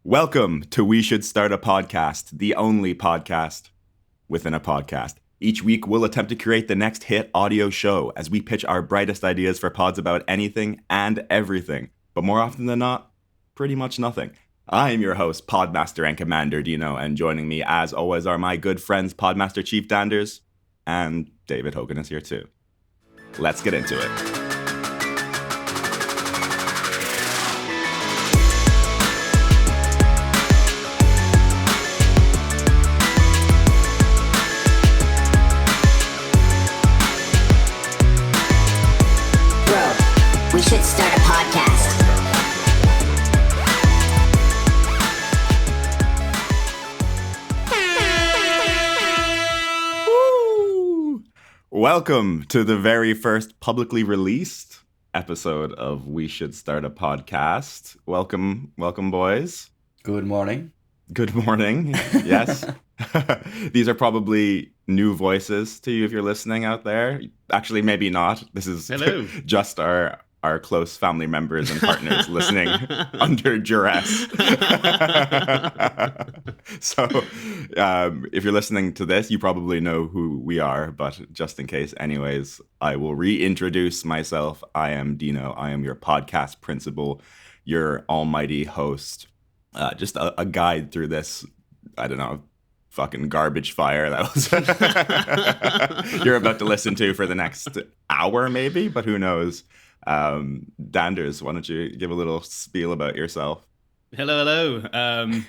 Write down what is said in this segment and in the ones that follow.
Welcome to We Should Start a Podcast, the only podcast within a podcast. Each week, we'll attempt to create the next hit audio show as we pitch our brightest ideas for pods about anything and everything. But more often than not, pretty much nothing. I am your host, Podmaster and Commander Dino, and joining me, as always, are my good friends, Podmaster Chief Danders, and David Hogan is here too. Let's get into it. We should start a podcast. Woo! Welcome to the very first publicly released episode of We Should Start a Podcast. Welcome, boys. Good morning. Good morning. Yes. These are probably new voices to you if you're listening out there. Actually, maybe not. This is Hello. Just our close family members and partners listening under duress. So if you're listening to this, you probably know who we are, but just in case, anyways, I will reintroduce myself. I am Dino. I am your podcast principal, your almighty host. Just a guide through this, I don't know, fucking garbage fire that was you're about to listen to for the next hour maybe, but who knows. Danders, why don't you give a little spiel about yourself? Hello. I'm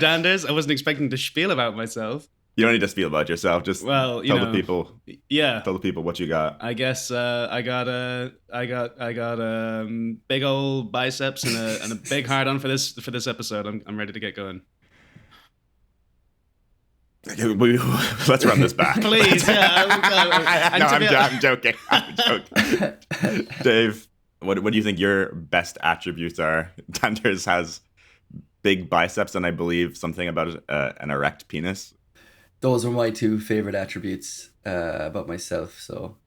Danders. I wasn't expecting to spiel about myself. You don't need to spiel about yourself. Just tell the people. Yeah. Tell the people what you got. I guess I got big old biceps and a big hard on for this episode. I'm ready to get going. Let's run this back. Please. I'm joking. Dave, what do you think your best attributes are? Danders has big biceps and I believe something about an erect penis. Those are my two favorite attributes about myself, so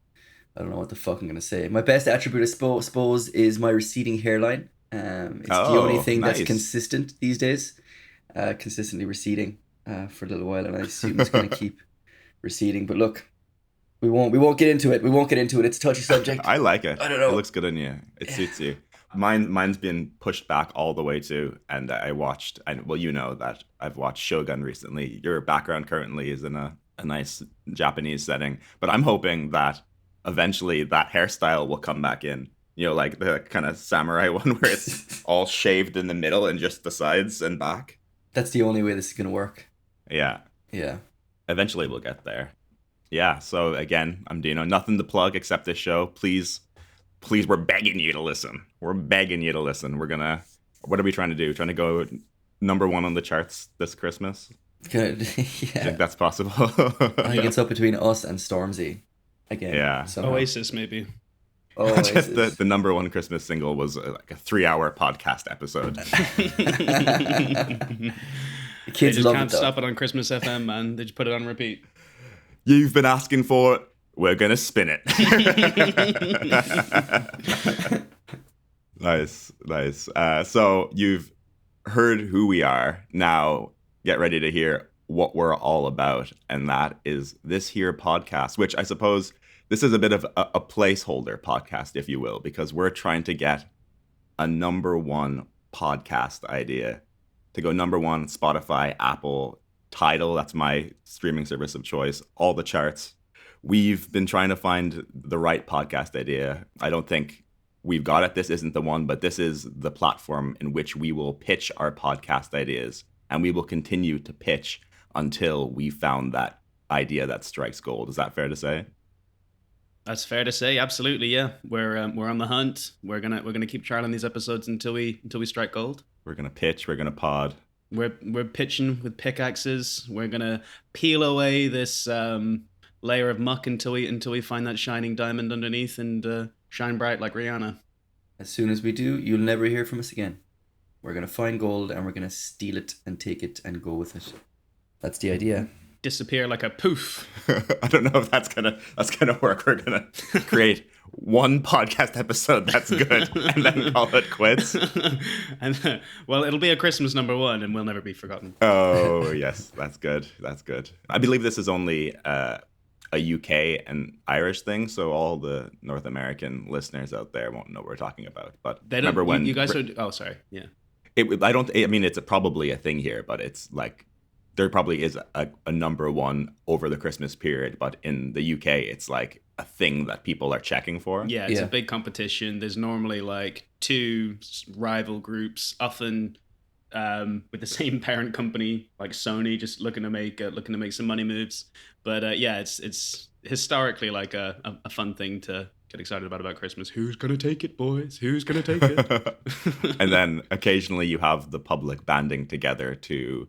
I don't know what the fuck I'm going to say. My best attribute, I suppose, is my receding hairline. It's the only thing that's consistent these days, consistently receding for a little while, and I assume it's going to keep receding. But look, we won't get into it. It's a touchy subject. I like it. I don't know. It looks good on you. It suits you. Mine's been pushed back all the way too, and I watched. Well, you know that I've watched Shogun recently. Your background currently is in a nice Japanese setting, but I'm hoping that eventually that hairstyle will come back in. You know, like the kind of samurai one where it's all shaved in the middle and just the sides and back. That's the only way this is going to work. Yeah. Eventually we'll get there. Yeah. So again, I'm Dino. Nothing to plug except this show. Please, we're begging you to listen. We're what are we trying to do? Trying to go number one on the charts this Christmas? Good. Yeah. I think that's possible. I think it's up between us and Stormzy again. Yeah. Somehow. Oasis, maybe. Just the number one Christmas single was like a 3-hour podcast episode. The kids they just love can't it, though. stop it on Christmas FM, man. They just put it on repeat. You've been asking for it. We're going to spin it. Nice. So you've heard who we are. Now get ready to hear what we're all about. And that is this here podcast, which I suppose this is a bit of a placeholder podcast, if you will, because we're trying to get a number one podcast idea to go number one, Spotify, Apple, Tidal. That's my streaming service of choice. All the charts. We've been trying to find the right podcast idea. I don't think we've got it. This isn't the one, but this is the platform in which we will pitch our podcast ideas, and we will continue to pitch until we found that idea that strikes gold. Is that fair to say? That's fair to say. Absolutely, yeah. We're on the hunt. We're gonna keep trialing these episodes until we strike gold. We're gonna pitch. We're gonna pod. We're pitching with pickaxes. We're gonna peel away this layer of muck until we find that shining diamond underneath and shine bright like Rihanna. As soon as we do, you'll never hear from us again. We're going to find gold and we're going to steal it and take it and go with it. That's the idea. disappear like a poof. I don't know if that's gonna work. We're gonna create one podcast episode that's good and then call it quits. And well, it'll be a Christmas #1, and we'll never be forgotten. Oh yes, that's good. That's good. I believe this is only a UK and Irish thing, so all the North American listeners out there won't know what we're talking about. But They don't. remember when You guys are? Oh, sorry. Yeah. I mean, it's probably a thing here, but it's like there probably is a #1 over the Christmas period. But in the UK, it's like a thing that people are checking for. Yeah, it's a big competition. There's normally like 2 rival groups, often with the same parent company, like Sony, just looking to make some money moves. But yeah, it's historically like a fun thing to get excited about Christmas. Who's gonna take it, boys? Who's gonna take it? And then occasionally you have the public banding together to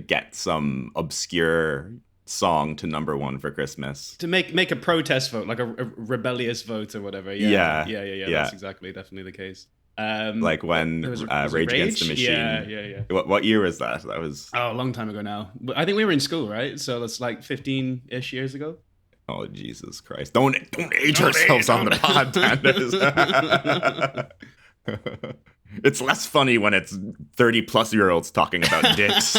get some obscure song to #1 for Christmas. To make a protest vote, like a rebellious vote or whatever. Yeah. That's definitely the case. Like when was Rage Against the Machine. Yeah. What year was that? That was a long time ago now. But I think we were in school, right? So that's like 15-ish years ago. Oh Jesus Christ! Don't age ourselves on the pod, Anders. It's less funny when it's 30+-year-olds talking about dicks.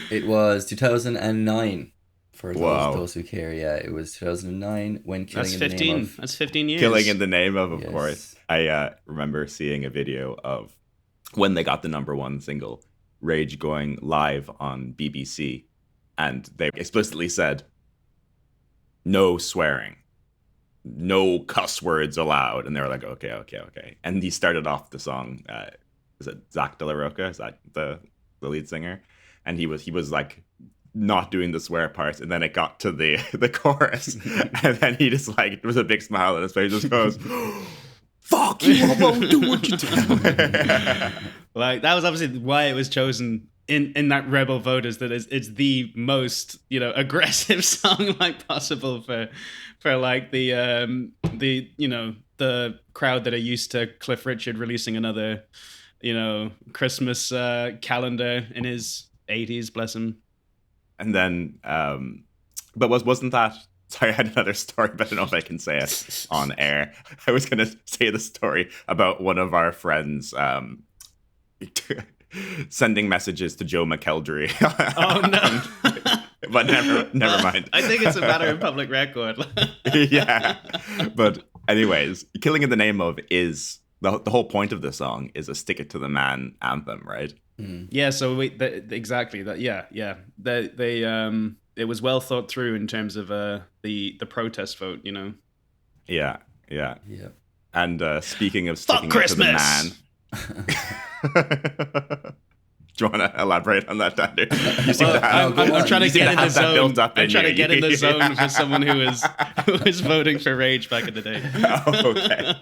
It was 2009 for Wow. those who care. Yeah, it was 2009 when Killing That's in the 15. Name of... That's 15 years. Killing in the Name of Yes. course. I remember seeing a video of when they got the #1 single, Rage going live on BBC, and they explicitly said, no swearing, no cuss words allowed. And they were like, okay. And he started off the song, is it Zach De La Roca? Is that the lead singer? And he was like not doing the swear parts, and then it got to the chorus, and then he just like, there was a big smile on his face, just goes, fuck you, I won't do what you do. Like, that was obviously why it was chosen in that rebel vote, is that it's the most, aggressive song like possible for like the crowd that are used to Cliff Richard releasing another Christmas calendar in his 80s, bless him. And then but wasn't that, sorry, I had another story, but I don't know if I can say it on air. I was gonna say the story about one of our friends sending messages to Joe McKeldry. Oh no. But never mind. I think it's a matter of public record. Yeah. But anyways, Killing in the Name of is the whole point of the song is a stick it to the man anthem, right? Yeah, so exactly that. Yeah. They it was well thought through in terms of the protest vote, Yeah. Yeah. And speaking of Fuck sticking it to the man, do you want to elaborate on that, Dander? You seem to have, I'm trying to get in the zone. built up I'm in trying to you. get in the zone for someone who was voting for Rage back in the day. Oh, okay.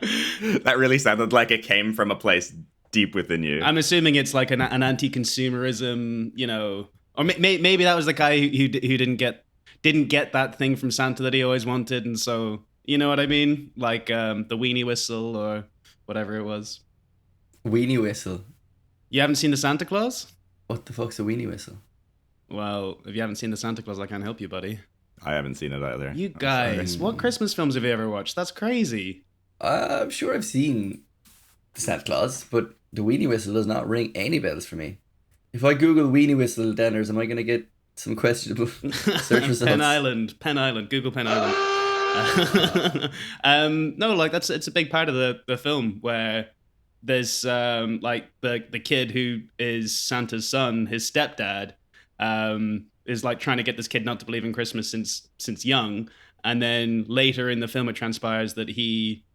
That really sounded like it came from a place deep within you. I'm assuming it's like an anti-consumerism, or maybe that was the guy who didn't get that thing from Santa that he always wanted, and so you know what I mean, like the weenie whistle or whatever it was. Weenie whistle. You haven't seen the Santa Claus? What the fuck's a weenie whistle? Well, if you haven't seen the Santa Claus, I can't help you, buddy. I haven't seen it either. You guys, what Christmas films have you ever watched? That's crazy. I'm sure I've seen the Santa Claus, but the weenie whistle does not ring any bells for me. If I Google weenie whistle, Denners, am I going to get some questionable search results? Penn Island, Google Penn Island. No, like it's a big part of the film where there's like the kid who is Santa's son, his stepdad, is like trying to get this kid not to believe in Christmas since young, and then later in the film it transpires that he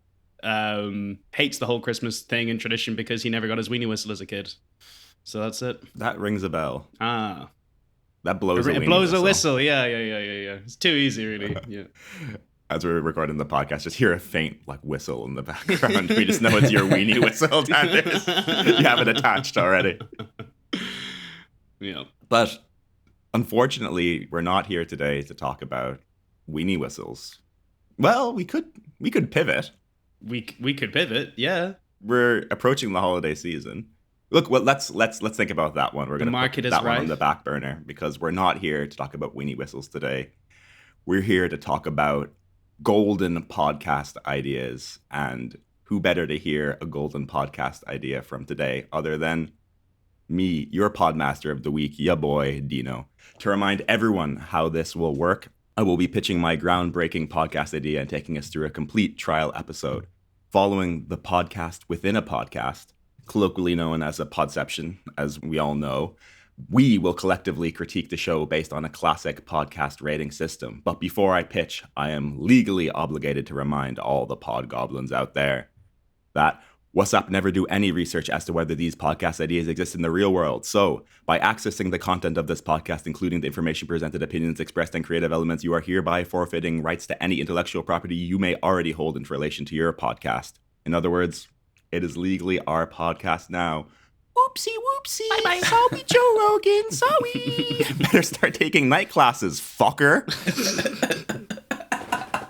hates the whole Christmas thing and tradition because he never got his weenie whistle as a kid. So that's it. That rings a bell. Ah, That blows a it weenie blows whistle. a whistle. Yeah. It's too easy, really. Yeah. As we're recording the podcast, just hear a faint like whistle in the background. We just know it's your weenie whistle, Anders. You have it attached already. Yeah. But unfortunately, we're not here today to talk about weenie whistles. Well, we could pivot. We could pivot. Yeah. We're approaching the holiday season. Look, well, let's think about that one. We're The going to market put is that one on right. the back burner because we're not here to talk about weenie whistles today. We're here to talk about golden podcast ideas, and who better to hear a golden podcast idea from today other than me, your podmaster of the week, ya boy, Dino. To remind everyone how this will work, I will be pitching my groundbreaking podcast idea and taking us through a complete trial episode. Following the podcast within a podcast, colloquially known as a podception, as we all know, we will collectively critique the show based on a classic podcast rating system. But before I pitch, I am legally obligated to remind all the pod goblins out there that What's Up never do any research as to whether these podcast ideas exist in the real world. So, by accessing the content of this podcast, including the information presented, opinions expressed, and creative elements, you are hereby forfeiting rights to any intellectual property you may already hold in relation to your podcast. In other words, it is legally our podcast now. Whoopsie, whoopsie. Bye-bye. Sorry, Joe Rogan. Sorry. Better start taking night classes, fucker.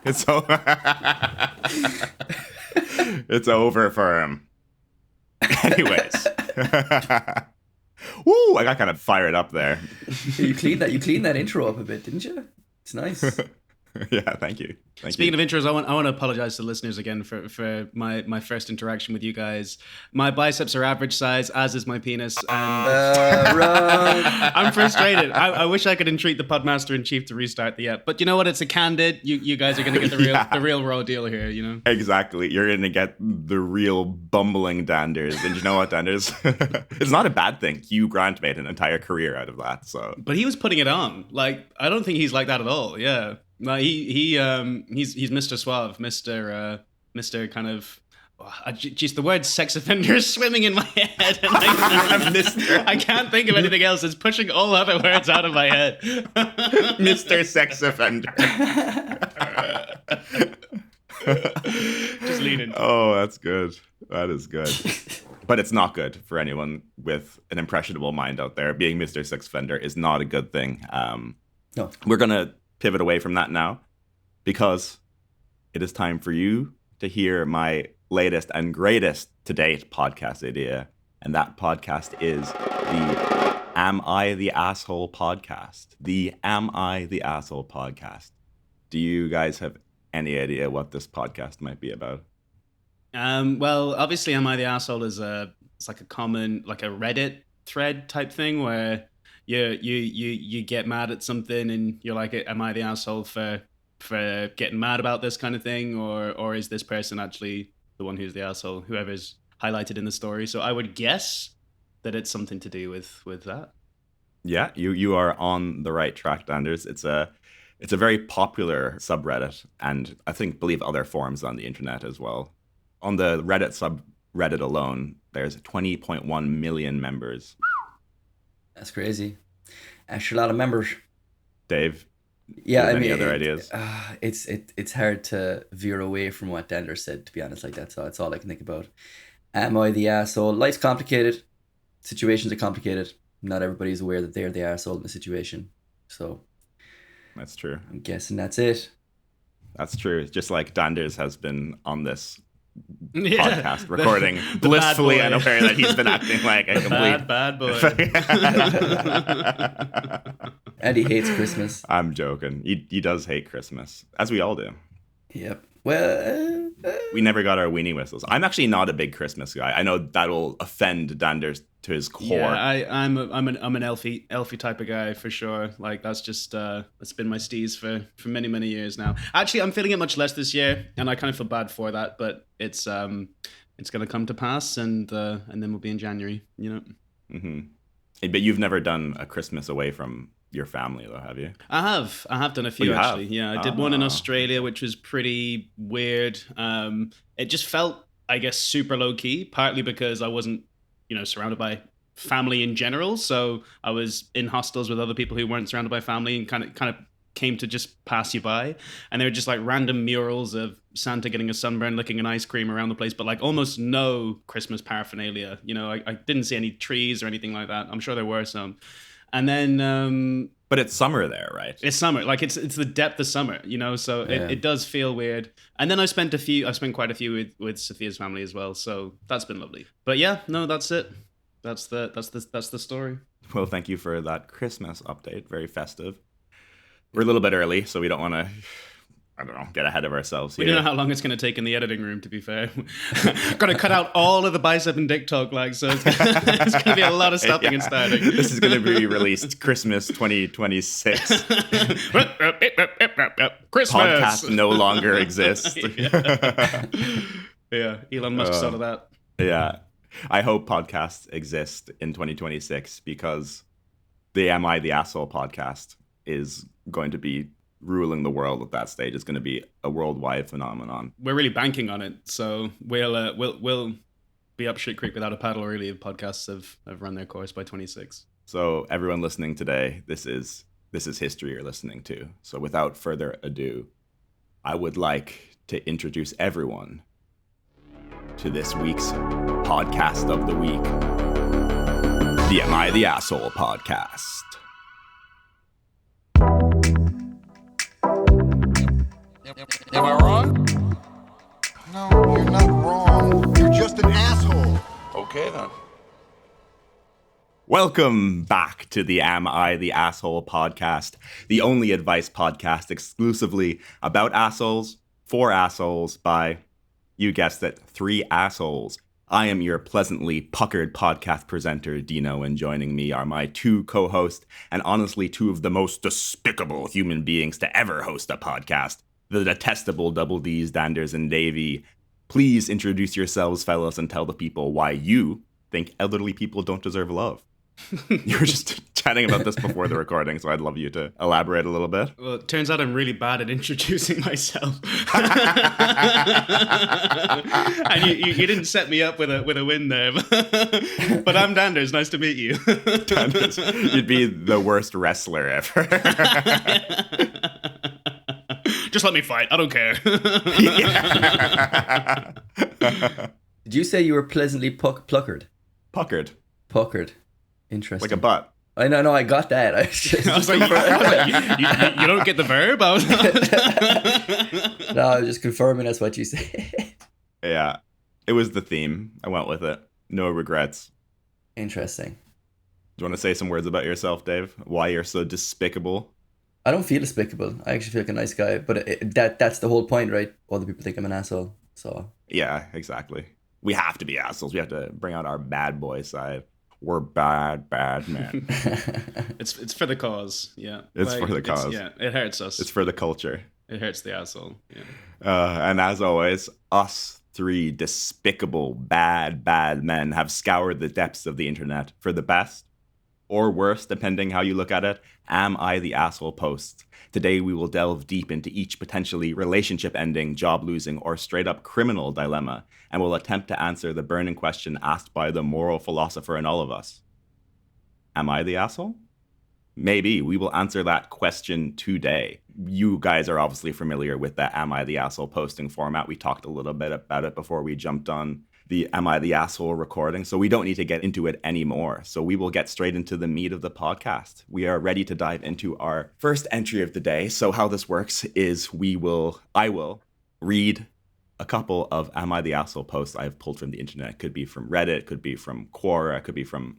It's over. It's over for him. Anyways. Woo, I got kind of fired up there. You cleaned that intro up a bit, didn't you? It's nice. Yeah, thank you. Speaking of intros, I want to apologize to listeners again for my first interaction with you guys. My biceps are average size, as is my penis, and right. I'm frustrated. I wish I could entreat the podmaster in chief to restart the app, but you know what? It's a candid. You guys are going to get the real raw deal here. You know exactly. You're going to get the real bumbling Danders, and you know what, Danders? It's not a bad thing. Hugh Grant made an entire career out of that. So, but he was putting it on. Like, I don't think he's like that at all. Yeah. No, he's Mr. Suave, Mr. kind of. Geez, the word sex offender is swimming in my head. And I can't think of anything else. It's pushing all other words out of my head. Mr. Sex Offender. Just lean in. Oh, that's good. That is good. But it's not good for anyone with an impressionable mind out there. Being Mr. Sex Offender is not a good thing. No. We're going to pivot away from that now because it is time for you to hear my latest and greatest to date podcast idea. And that podcast is the Am I the Asshole podcast. The Am I the Asshole podcast. Do you guys have any idea what this podcast might be about? Well, obviously, Am I the Asshole is it's like a common, like a Reddit thread type thing where you get mad at something and you're like, am I the asshole for getting mad about this kind of thing, or is this person actually the one who's the asshole, whoever's highlighted in the story? So I would guess that it's something to do with that. Yeah, you are on the right track, Anders. It's a very popular subreddit, and I believe other forums on the internet as well. On the Reddit subreddit alone, there's 20.1 million members. That's crazy. Actually, a lot of members. Dave, yeah, I mean, any other ideas? It's hard to veer away from what Dander said, to be honest. Like that's all I can think about. Am I the asshole? Life's complicated. Situations are complicated. Not everybody's aware that they're the asshole in the situation. So that's true. I'm guessing that's it. That's true. It's just like Danders has been on this podcast recording blissfully unaware that he's been acting like a complete bad boy. And he hates Christmas. I'm joking. He does hate Christmas, as we all do. Yep. Well, we never got our weenie whistles. I'm actually not a big Christmas guy. I know that'll offend Danders to his core. Yeah, I'm an elfie type of guy for sure. Like that's just that's been my steez for many years now. Actually, I'm feeling it much less this year, and I kind of feel bad for that. But it's gonna come to pass, and then we'll be in January. You know. Mm-hmm. But you've never done a Christmas away from your family, though, have you? I have done a few actually. Have? Yeah, I did one in Australia, which was pretty weird. It just felt, I guess, super low key. Partly because I wasn't, surrounded by family in general. So I was in hostels with other people who weren't surrounded by family, and kind of came to just pass you by. And they were just like random murals of Santa getting a sunburn, licking an ice cream around the place, but like almost no Christmas paraphernalia. I didn't see any trees or anything like that. I'm sure there were some. And then but it's summer there, right? It's summer. Like it's the depth of summer, so Yeah. it does feel weird. And then I've spent quite a few with Sophia's family as well, so that's been lovely. But yeah, no, that's it. That's the story. Well, thank you for that Christmas update. Very festive. We're a little bit early, so we don't want to, I don't know, get ahead of ourselves here. We don't know how long it's going to take in the editing room, to be fair. Got to cut out all of the bicep and dick talk, like, so it's going to be a lot of stopping and starting. This is going to be released Christmas 2026. Christmas! Podcast no longer exists. Yeah, Elon Musk thought of that. Yeah. I hope podcasts exist in 2026 because the Am I the Asshole podcast is going to be ruling the world at that stage. It's going to be a worldwide phenomenon. We're really banking on it, so we'll be up shit creek without a paddle. Really, if podcasts have run their course by 26. So everyone listening today, this is history you're listening to. So without further ado, I would like to introduce everyone to this week's podcast of the week, the Am I the Asshole podcast. Am I wrong? No, you're not wrong. You're just an asshole. Okay then. Welcome back to the Am I the Asshole podcast, the only advice podcast exclusively about assholes, for assholes, by, you guessed it, 3 assholes. I am your pleasantly puckered podcast presenter, Dino, and joining me are my 2 co-hosts, and honestly 2 of the most despicable human beings to ever host a podcast, the detestable Double D's, Danders, and Davey. Please introduce yourselves, fellas, and tell the people why you think elderly people don't deserve love. You were just chatting about this before the recording, so I'd love you to elaborate a little bit. Well, it turns out I'm really bad at introducing myself. And you didn't set me up with a win there. But I'm Danders. Nice to meet you. Danders, you'd be the worst wrestler ever. Just let me fight. I don't care. Did you say you were pleasantly puckered? Puckered. Puckered. Interesting. Like a butt. I know, I got that. I was like, you don't get the verb? No, I was just confirming that's what you said. Yeah. It was the theme. I went with it. No regrets. Interesting. Do you want to say some words about yourself, Dave? Why you're so despicable? I don't feel despicable. I actually feel like a nice guy. But that's the whole point, right? Other people think I'm an asshole. So Yeah, exactly. We have to be assholes. We have to bring out our bad boy side. We're bad men. It's for the cause, yeah. It's for the cause. Yeah, it hurts us. It's for the culture. It hurts the asshole. Yeah. And as always, us 3 despicable, bad men have scoured the depths of the internet for the best, or worse, depending how you look at it, Am I the Asshole posts. Today we will delve deep into each potentially relationship-ending, job-losing, or straight-up criminal dilemma, and will attempt to answer the burning question asked by the moral philosopher in all of us. Am I the asshole? Maybe. We will answer that question today. You guys are obviously familiar with the Am I the Asshole posting format. We talked a little bit about it before we jumped on the Am I the Asshole recording, so we don't need to get into it anymore. So we will get straight into the meat of the podcast. We are ready to dive into our first entry of the day. So how this works is I will read a couple of Am I the Asshole posts I've pulled from the internet. It could be from Reddit, could be from Quora, could be from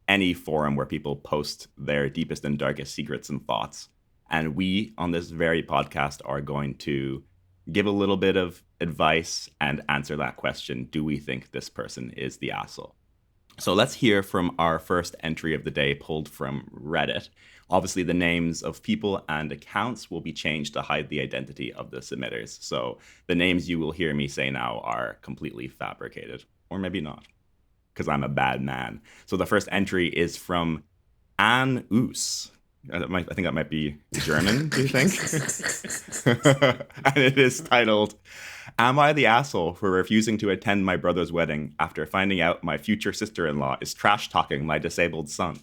any forum where people post their deepest and darkest secrets and thoughts. And we, on this very podcast, are going to give a little bit of advice and answer that question. Do we think this person is the asshole? So let's hear from our first entry of the day pulled from Reddit. Obviously, the names of people and accounts will be changed to hide the identity of the submitters. So the names you will hear me say now are completely fabricated, or maybe not, because I'm a bad man. So the first entry is from Anne Oos. I think that might be German, do you think? And it is titled, Am I the Asshole for refusing to attend my brother's wedding after finding out my future sister-in-law is trash-talking my disabled son?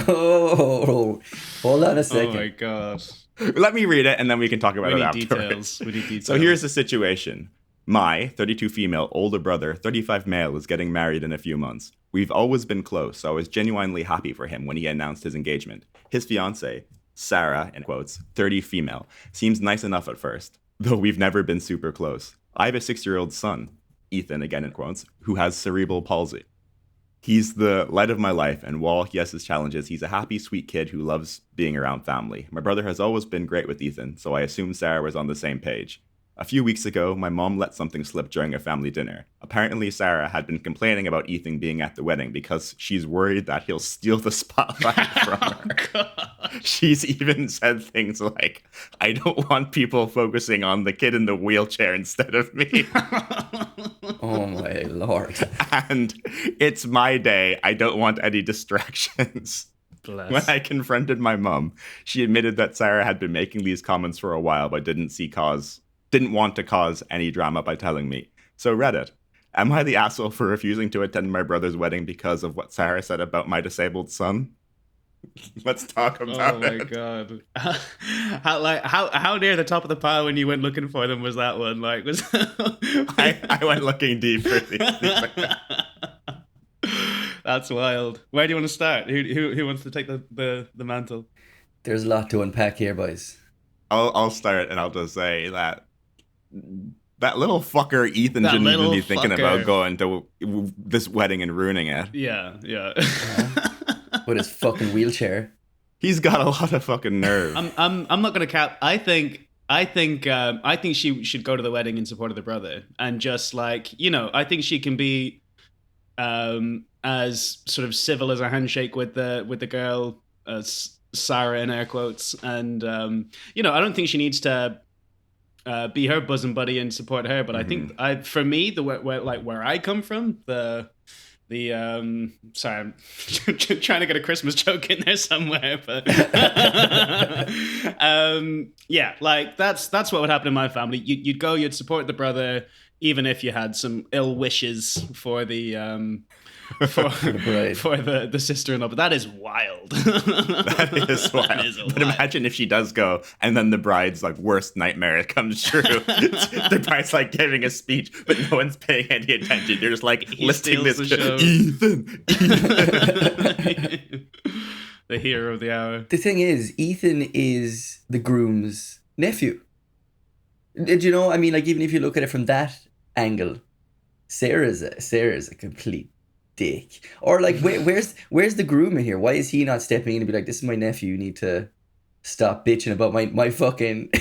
Oh, hold on a second. Oh my god. Let me read it and then we can talk about it afterwards. Details. We need details. So here's the situation. My 32 female older brother, 35 male, is getting married in a few months. We've always been close, so I was genuinely happy for him when he announced his engagement. His fiancée, Sarah, in quotes, 30 female, seems nice enough at first, though we've never been super close. I have a 6-year-old son, Ethan, again in quotes, who has cerebral palsy. He's the light of my life, and while he has his challenges, he's a happy, sweet kid who loves being around family. My brother has always been great with Ethan, so I assumed Sarah was on the same page. A few weeks ago, my mom let something slip during a family dinner. Apparently, Sarah had been complaining about Ethan being at the wedding because she's worried that he'll steal the spotlight from her. She's even said things like, I don't want people focusing on the kid in the wheelchair instead of me. Oh my lord. And it's my day. I don't want any distractions. Bless. When I confronted my mum, she admitted that Sarah had been making these comments for a while, but didn't want to cause any drama by telling me. So Reddit, am I the asshole for refusing to attend my brother's wedding because of what Sarah said about my disabled son? Let's talk about it. Oh my god! How near the top of the pile when you went looking for them was that one? Like, was I went looking deep for these. That's wild. Where do you want to start? Who wants to take the mantle? There's a lot to unpack here, boys. I'll start, and I'll just say that little fucker Ethan shouldn't even be thinking about going to this wedding and ruining it. Yeah. With his fucking wheelchair. He's got a lot of fucking nerve. I'm not gonna cap. I think she should go to the wedding in support of the brother, and just like, I think she can be as sort of civil as a handshake with the girl, as Sarah in air quotes, and I don't think she needs to be her bosom buddy and support her, but I think for me, where I come from, sorry, I'm trying to get a Christmas joke in there somewhere, but yeah, like that's what would happen in my family. You'd go, you'd support the brother, even if you had some ill wishes for the for the sister-in-law. But that is wild. That is wild. But imagine if she does go, and then the bride's like worst nightmare comes true. The bride's like giving a speech, but no one's paying any attention. They're just like listing this Ethan. The hero of the hour. The thing is, Ethan is the groom's nephew. Did you know? I mean, like, even if you look at it from that angle, Sarah's a complete dick. Or like, where's the groom in here? Why is he not stepping in and be like, "This is my nephew. You need to stop bitching about my fucking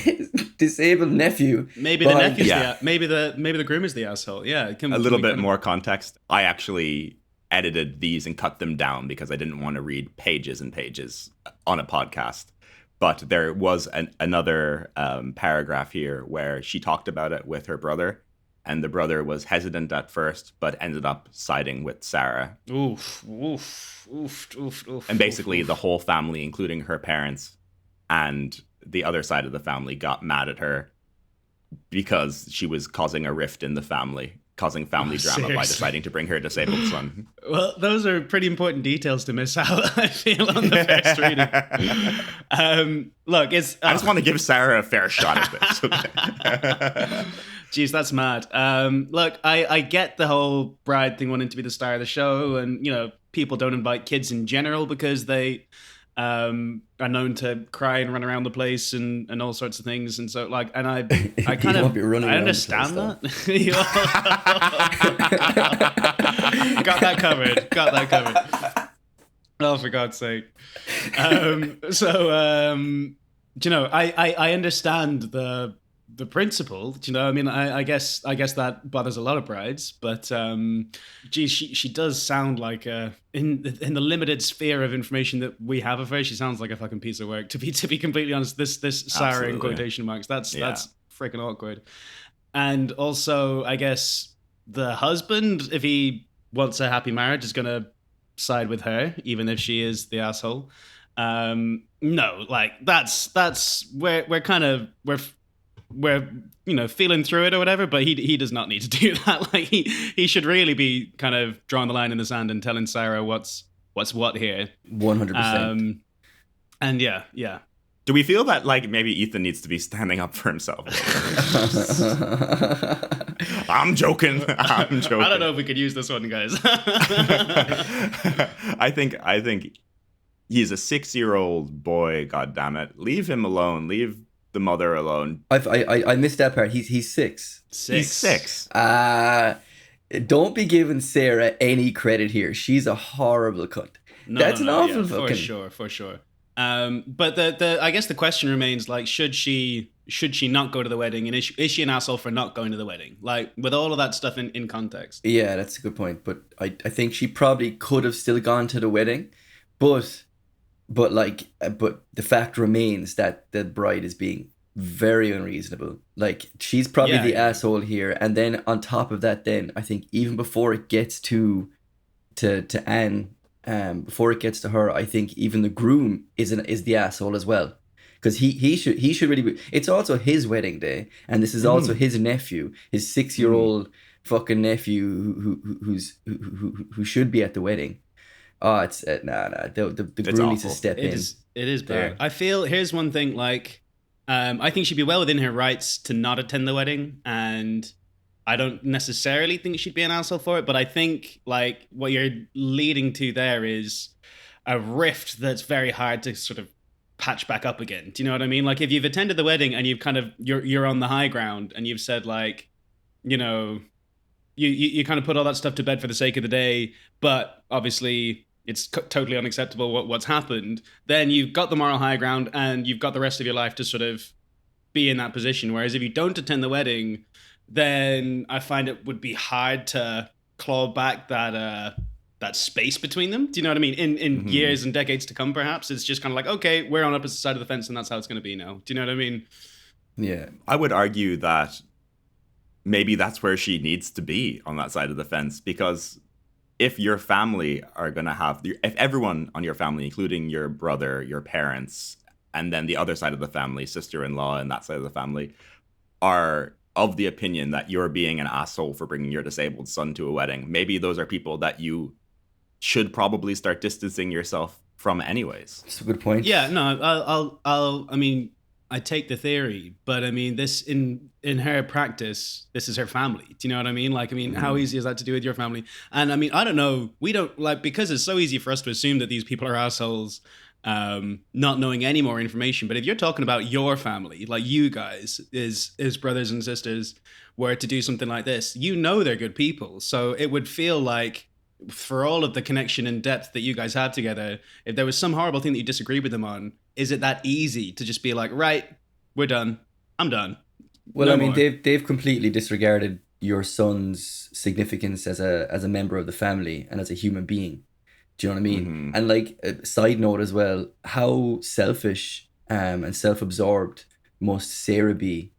disabled nephew." Maybe the nephew's maybe the groom is the asshole. Yeah, a little bit more context. I actually edited these and cut them down because I didn't want to read pages and pages on a podcast. But there was another paragraph here where she talked about it with her brother, and the brother was hesitant at first, but ended up siding with Sarah. Oof. And basically the whole family, including her parents and the other side of the family, got mad at her because she was causing a rift in the family, causing family drama by deciding to bring her disabled son. Well, those are pretty important details to miss out, I feel, on the first reading. Look, it's... I just want to give Sarah a fair shot at this. Jeez, that's mad. Look, I get the whole bride thing wanting to be the star of the show, and, people don't invite kids in general because they are known to cry and run around the place and all sorts of things, and so I kind of I understand that. Got that covered. Oh, for God's sake. I understand the principle. I mean, I guess that bothers a lot of brides, but she does sound like in the limited sphere of information that we have of her, she sounds like a fucking piece of work. To be completely honest, this Sarah Absolutely. in quotation marks, that's freaking awkward. And also, I guess the husband, if he wants a happy marriage, is gonna side with her, even if she is the asshole. No, like that's we're feeling through it or whatever, but he does not need to do that. Like he should really be kind of drawing the line in the sand and telling Sarah what's what here. 100%. And yeah. Do we feel that like maybe Ethan needs to be standing up for himself? I'm joking. I don't know if we could use this one, guys. I think he's a 6-year-old boy. God damn it! Leave him alone. Leave the mother alone. I missed that part. He's 6. He's 6. Don't be giving Sarah any credit here. She's a horrible cunt. That's an awful fucking... For sure. But the I guess the question remains, like, should she not go to the wedding, and is she an asshole for not going to the wedding? Like, with all of that stuff in context. Yeah, that's a good point. But I think she probably could have still gone to the wedding, but the fact remains that the bride is being very unreasonable. Like, she's probably the asshole here, and then on top of that, then I think even before it gets to Anne, before it gets to her, I think even the groom is the asshole as well, because he should really be. It's also his wedding day, and this is also his nephew, his 6-year-old fucking nephew who should be at the wedding. Oh, it's the groom needs to step in. It is bad. I feel, here's one thing, like, I think she'd be well within her rights to not attend the wedding, and I don't necessarily think she'd be an asshole for it, but I think, like, what you're leading to there is a rift that's very hard to sort of patch back up again. Do you know what I mean? Like, if you've attended the wedding and you've kind of, you're on the high ground, and you've said, like, you know, you kind of put all that stuff to bed for the sake of the day, but obviously it's totally unacceptable what's happened, then you've got the moral high ground and you've got the rest of your life to sort of be in that position. Whereas if you don't attend the wedding, then I find it would be hard to claw back that space between them. Do you know what I mean? In years and decades to come, perhaps. It's just kind of like, okay, we're on opposite side of the fence and that's how it's going to be now. Do you know what I mean? Yeah. I would argue that maybe that's where she needs to be, on that side of the fence, because if your family are going to have, if everyone on your family, including your brother, your parents, and then the other side of the family, sister-in-law and that side of the family, are of the opinion that you're being an asshole for bringing your disabled son to a wedding, maybe those are people that you should probably start distancing yourself from anyways. That's a good point. Yeah, no, I mean, I take the theory, but I mean, this in her practice, this is her family. Do you know what I mean? Like, I mean, how easy is that to do with your family? And I mean, I don't know. We don't, like, because it's so easy for us to assume that these people are assholes, not knowing any more information. But if you're talking about your family, like you guys, is brothers and sisters, were to do something like this, you know they're good people. So it would feel like, for all of the connection and depth that you guys have together, if there was some horrible thing that you disagree with them on, is it that easy to just be like, right, we're done, I'm done? Well, No I mean, more. they've completely disregarded your son's significance as a member of the family and as a human being. Do you know what I mean? And, like, a side note as well, how selfish and self-absorbed must Sarah be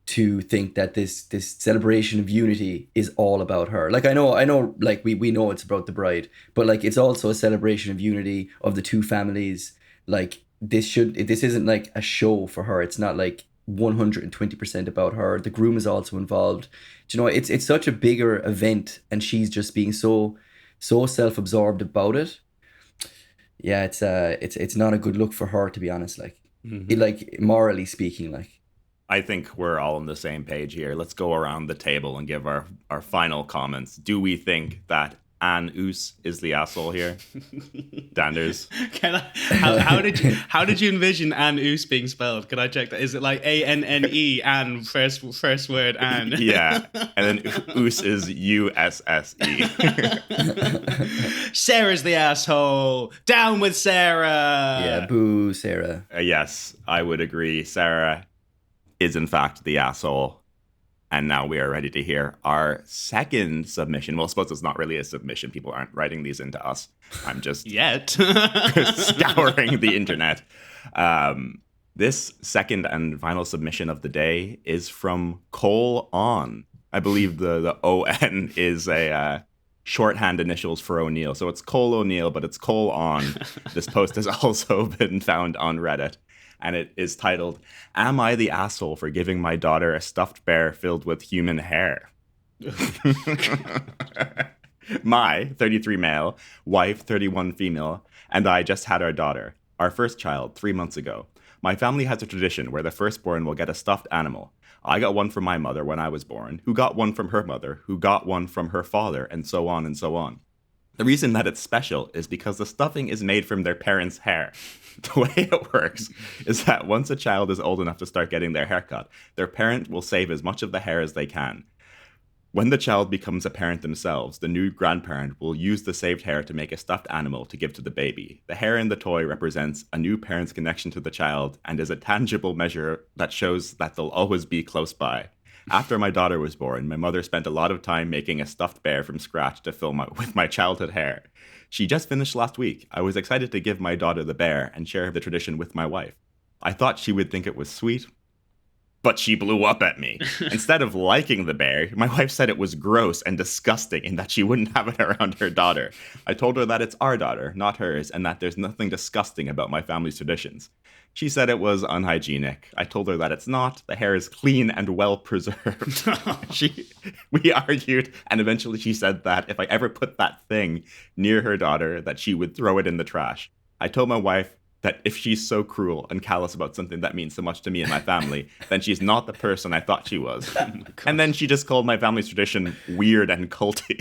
to think that this celebration of unity is all about her. Like, I know, like, we know it's about the bride, but, like, it's also a celebration of unity of the two families. Like, this isn't like a show for her. It's not like 120% about her. The groom is also involved. Do you know, it's such a bigger event, and she's just being so self-absorbed about it. Yeah, it's not a good look for her, to be honest. Like, like, morally speaking, like. I think we're all on the same page here. Let's go around the table and give our final comments. Do we think that Anne Oos is the asshole here? Danders. How did you envision Anne Oos being spelled? Can I check that? Is it like ANNE, Anne, first word Anne? Yeah, and then Oos is USSE. Sarah's the asshole. Down with Sarah. Yeah, boo, Sarah. Yes, I would agree. Sarah is in fact the asshole. And now we are ready to hear our second submission. Well, I suppose it's not really a submission. People aren't writing these into us. I'm just yet scouring the internet. This second and final submission of the day is from Cole On. I believe the ON is a shorthand initials for O'Neill. So it's Cole O'Neill, but it's Cole On. This post has also been found on Reddit. And it is titled, "Am I the asshole for giving my daughter a stuffed bear filled with human hair?" My 33 male, wife 31 female, and I just had our daughter, our first child, 3 months ago. My family has a tradition where the firstborn will get a stuffed animal. I got one from my mother when I was born, who got one from her mother, who got one from her father, and so on and so on. The reason that it's special is because the stuffing is made from their parents' hair. The way it works is that once a child is old enough to start getting their hair cut, their parent will save as much of the hair as they can. When the child becomes a parent themselves, the new grandparent will use the saved hair to make a stuffed animal to give to the baby. The hair in the toy represents a new parent's connection to the child and is a tangible measure that shows that they'll always be close by. After my daughter was born, my mother spent a lot of time making a stuffed bear from scratch to fill with my childhood hair. She just finished last week. I was excited to give my daughter the bear and share the tradition with my wife. I thought she would think it was sweet, but she blew up at me. Instead of liking the bear, my wife said it was gross and disgusting and that she wouldn't have it around her daughter. I told her that it's our daughter, not hers, and that there's nothing disgusting about my family's traditions. She said it was unhygienic. I told her that it's not. The hair is clean and well preserved. We argued, and eventually she said that if I ever put that thing near her daughter, that she would throw it in the trash. I told my wife that if she's so cruel and callous about something that means so much to me and my family, then she's not the person I thought she was. And then she just called my family's tradition weird and culty.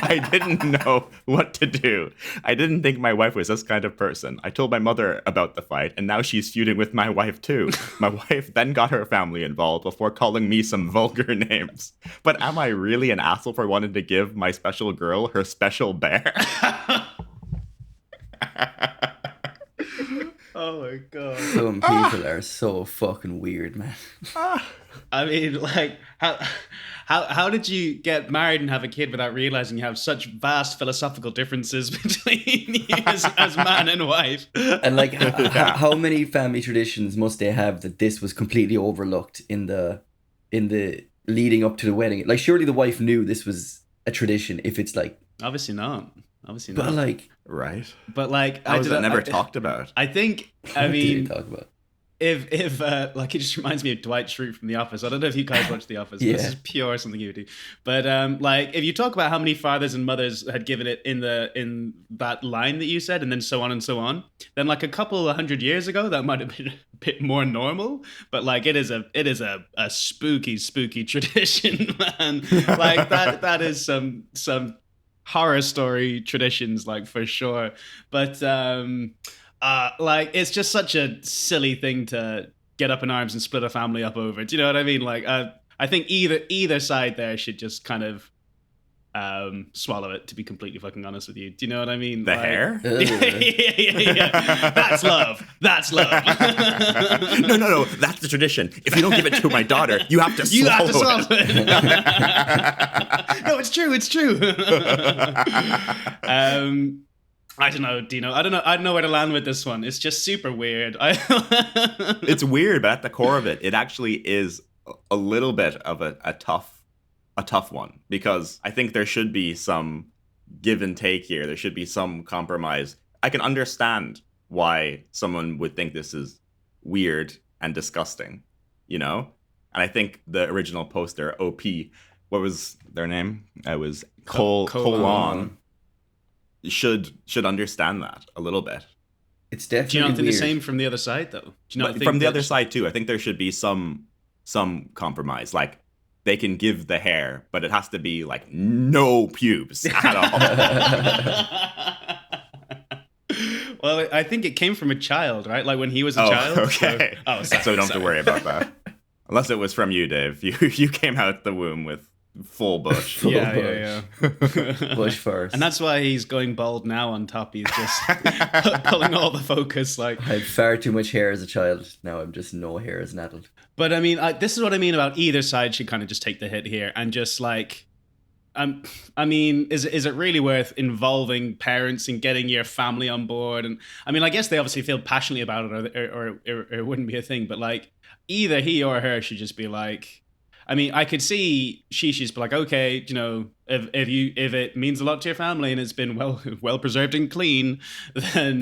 I didn't know what to do. I didn't think my wife was this kind of person. I told my mother about the fight, and now she's feuding with my wife too. My wife then got her family involved before calling me some vulgar names. But am I really an asshole for wanting to give my special girl her special bear? Oh my god. Some people are so fucking weird, man. I mean, like, how did you get married and have a kid without realizing you have such vast philosophical differences between you as man and wife? And like, how many family traditions must they have that this was completely overlooked in the leading up to the wedding? Like, surely the wife knew this was a tradition. If it's like, Obviously not. but like, Right. But like, How was it never talked about? I think, I what did mean, you talk about? if like, it just reminds me of Dwight Schrute from The Office. I don't know if you guys watch The Office. Yeah. This is pure something you would do. But like, if you talk about how many fathers and mothers had given it in that line that you said, and then so on and so on, then like a couple 100 years ago, that might have been a bit more normal. But like, it is a spooky tradition, man. Like that is some horror story traditions, like, for sure. But like, it's just such a silly thing to get up in arms and split a family up over. Do you know what I mean? Like, I think either side there should just kind of swallow it, to be completely fucking honest with you. Do you know what I mean? The Like, hair? yeah. That's love. No. That's the tradition. If you don't give it to my daughter, you have to swallow it. No, it's true. I don't know, Dino. I don't know where to land with this one. It's just super weird. It's weird, but at the core of it, it actually is a little bit of a tough one, because I think there should be some give and take here. There should be some compromise. I can understand why someone would think this is weird and disgusting, you know? And I think the original poster, OP, what was their name? It was Colon. Should understand that a little bit. It's definitely Do you not think weird. the same from the other side, though? Do you not But think from the that- other side too, I think there should be some compromise. Like, they can give the hair, but it has to be like no pubes at all. Well, I think it came from a child, right? Like when he was a child. Okay. So, So you don't have to worry about that. Unless it was from you, Dave. You came out the womb with full bush. Full Yeah. Bush first. And that's why he's going bald now on top. He's just pulling all the focus. Like, I had far too much hair as a child. Now I'm just no hair as an adult. but I mean, this is what I mean about either side should kind of just take the hit here and just like, I mean, is it really worth involving parents and getting your family on board? And I mean, I guess they obviously feel passionately about it, or it wouldn't be a thing. But like, either he or her should just be like, I mean, I could see she's like, okay, you know, if it means a lot to your family and it's been well preserved and clean, then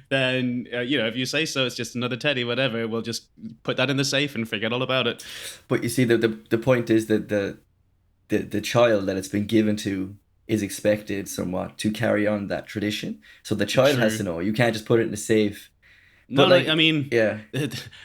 then you know, if you say so, it's just another teddy, whatever. We'll just put that in the safe and forget all about it. But you see, the point is that the child that it's been given to is expected somewhat to carry on that tradition. So the child has to know. You can't just put it in the safe No, But like, I mean, yeah,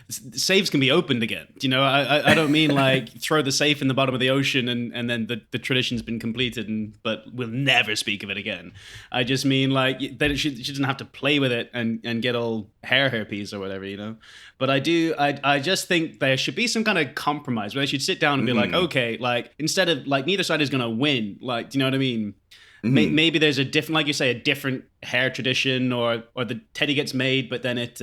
safes can be opened again. You know, I don't mean like throw the safe in the bottom of the ocean and then the tradition's been completed, but we'll never speak of it again. I just mean like that she doesn't have to play with it and get all hair herpes or whatever, you know. But I just think there should be some kind of compromise where they should sit down and be like, okay, like instead of like neither side is gonna win. Like, do you know what I mean? Maybe there's a different, like you say, a different hair tradition, or the teddy gets made, but then it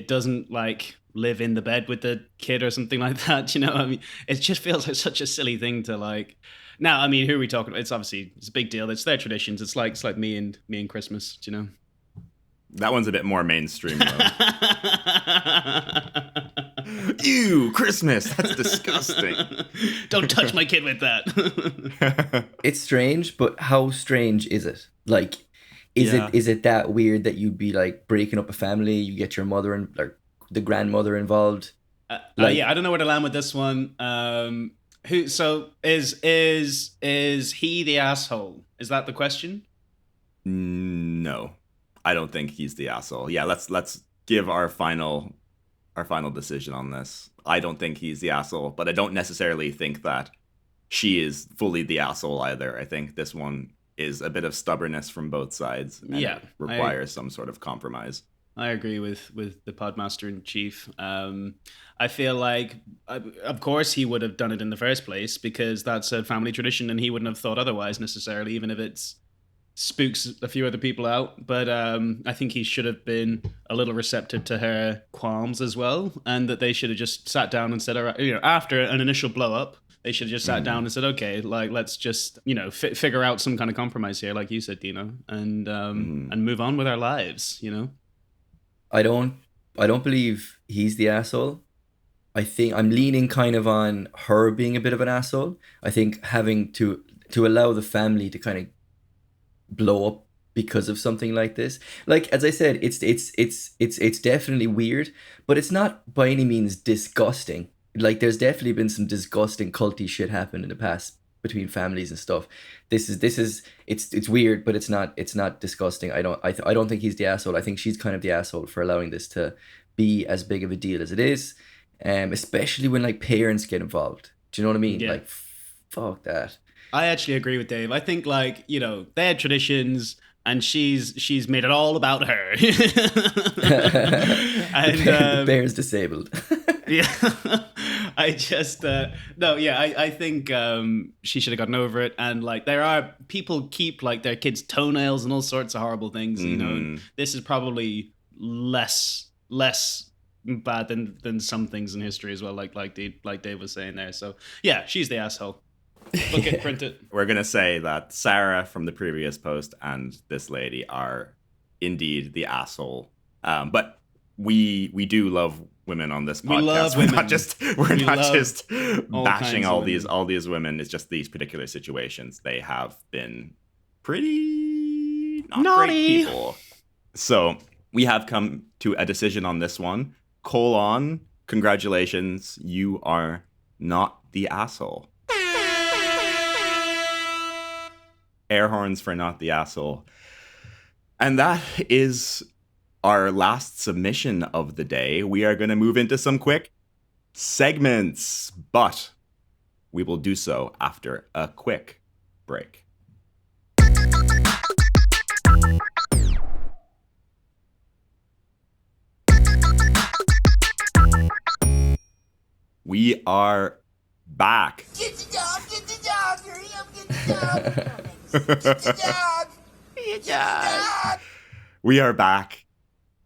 doesn't like live in the bed with the kid or something like that. You know, I mean, it just feels like such a silly thing to like. Now, I mean, who are we talking about? It's obviously it's a big deal. It's their traditions. It's like me and Christmas. Do you know? That one's a bit more mainstream, though. Ew, Christmas. That's disgusting. Don't touch my kid with that. it's strange, but how strange is it? Like, is it that weird that you'd be like breaking up a family? You get your mother and like the grandmother involved. Yeah, I don't know where to land with this one. Who? So is he the asshole? Is that the question? No, I don't think he's the asshole. Yeah, let's give our final decision on this. I don't think he's the asshole, but I don't necessarily think that she is fully the asshole either. I think this one is a bit of stubbornnness from both sides and yeah, requires some sort of compromise. I agree with the podmaster in chief. I feel like, of course, he would have done it in the first place because that's a family tradition, and he wouldn't have thought otherwise necessarily, even if it's spooks a few other people out. But I think he should have been a little receptive to her qualms as well, and that they should have just sat down and said, all right, you know, after an initial blow up, they should have just sat down and said, okay, like let's just, you know, figure out some kind of compromise here, like you said, Dino, and move on with our lives, you know. I don't believe he's the asshole. I think I'm leaning kind of on her being a bit of an asshole. I think having to allow the family to kind of blow up because of something like this. Like as I said, it's definitely weird, but it's not by any means disgusting. Like there's definitely been some disgusting culty shit happen in the past between families and stuff. This is it's weird, but it's not disgusting. I don't think he's the asshole. I think she's kind of the asshole for allowing this to be as big of a deal as it is. Especially when like parents get involved. Do you know what I mean? Yeah. Like fuck that. I actually agree with Dave. I think like, you know, they had traditions and she's made it all about her. And Bear's disabled. yeah. I just I think she should have gotten over it. And like there are people keep like their kids' toenails and all sorts of horrible things, you know, and this is probably less bad than some things in history as well, like Dave was saying there. So yeah, she's the asshole. Book it, print it. We're gonna say that Sarah from the previous post and this lady are indeed the asshole. But we do love women on this podcast. We love we're women. not just all bashing kinds all of these women. It's just these particular situations. They have been pretty not naughty great people. So we have come to a decision on this one. Congratulations, you are not the asshole. Air horns for not the asshole. And that is our last submission of the day. We are going to move into some quick segments, but we will do so after a quick break. We are back. Get the dog, hurry up, get the dog. Get the dog. Get the dog. We are back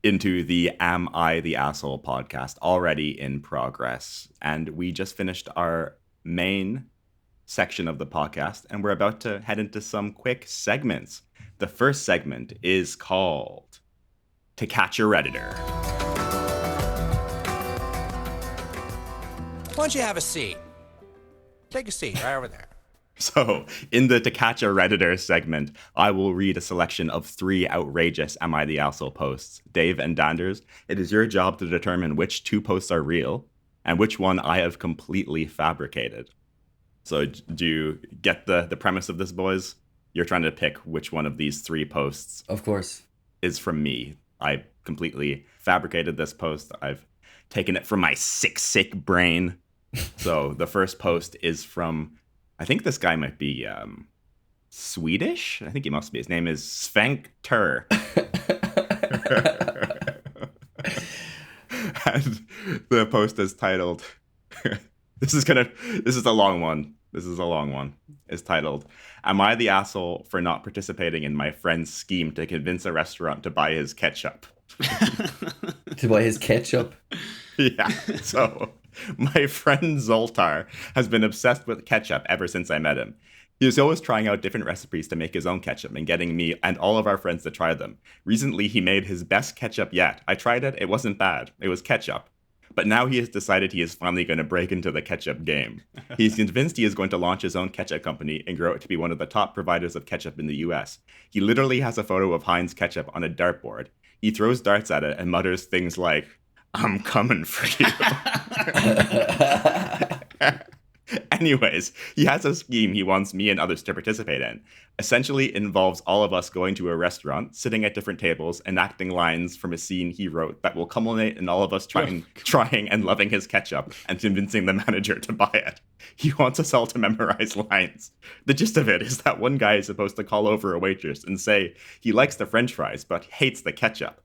into the Am I the Asshole podcast, already in progress. And we just finished our main section of the podcast, and we're about to head into some quick segments. The first segment is called To Catch a Redditor. Why don't you have a seat? Take a seat right over there. So, in the To Catch a Redditor segment, I will read a selection of 3 outrageous Am I the Asshole posts. Dave and Danders, it is your job to determine which 2 posts are real and which one I have completely fabricated. So, do you get the premise of this, boys? You're trying to pick which one of these 3 posts Of course. is from me. I completely fabricated this post. I've taken it from my sick brain. So the first post is from, I think this guy might be Swedish. I think he must be. His name is Svenk Tur. And the post is titled, this is a long one. It's titled, "Am I the asshole for not participating in my friend's scheme to convince a restaurant to buy his ketchup?" To buy his ketchup? Yeah. So my friend Zoltar has been obsessed with ketchup ever since I met him. He was always trying out different recipes to make his own ketchup and getting me and all of our friends to try them. Recently, he made his best ketchup yet. I tried it. It wasn't bad. It was ketchup. But now he has decided he is finally going to break into the ketchup game. He's convinced he is going to launch his own ketchup company and grow it to be one of the top providers of ketchup in the US. He literally has a photo of Heinz ketchup on a dartboard. He throws darts at it and mutters things like, "I'm coming for you." Anyways, he has a scheme he wants me and others to participate in. Essentially, it involves all of us going to a restaurant, sitting at different tables, enacting lines from a scene he wrote that will culminate in all of us trying and loving his ketchup and convincing the manager to buy it. He wants us all to memorize lines. The gist of it is that one guy is supposed to call over a waitress and say he likes the French fries but hates the ketchup.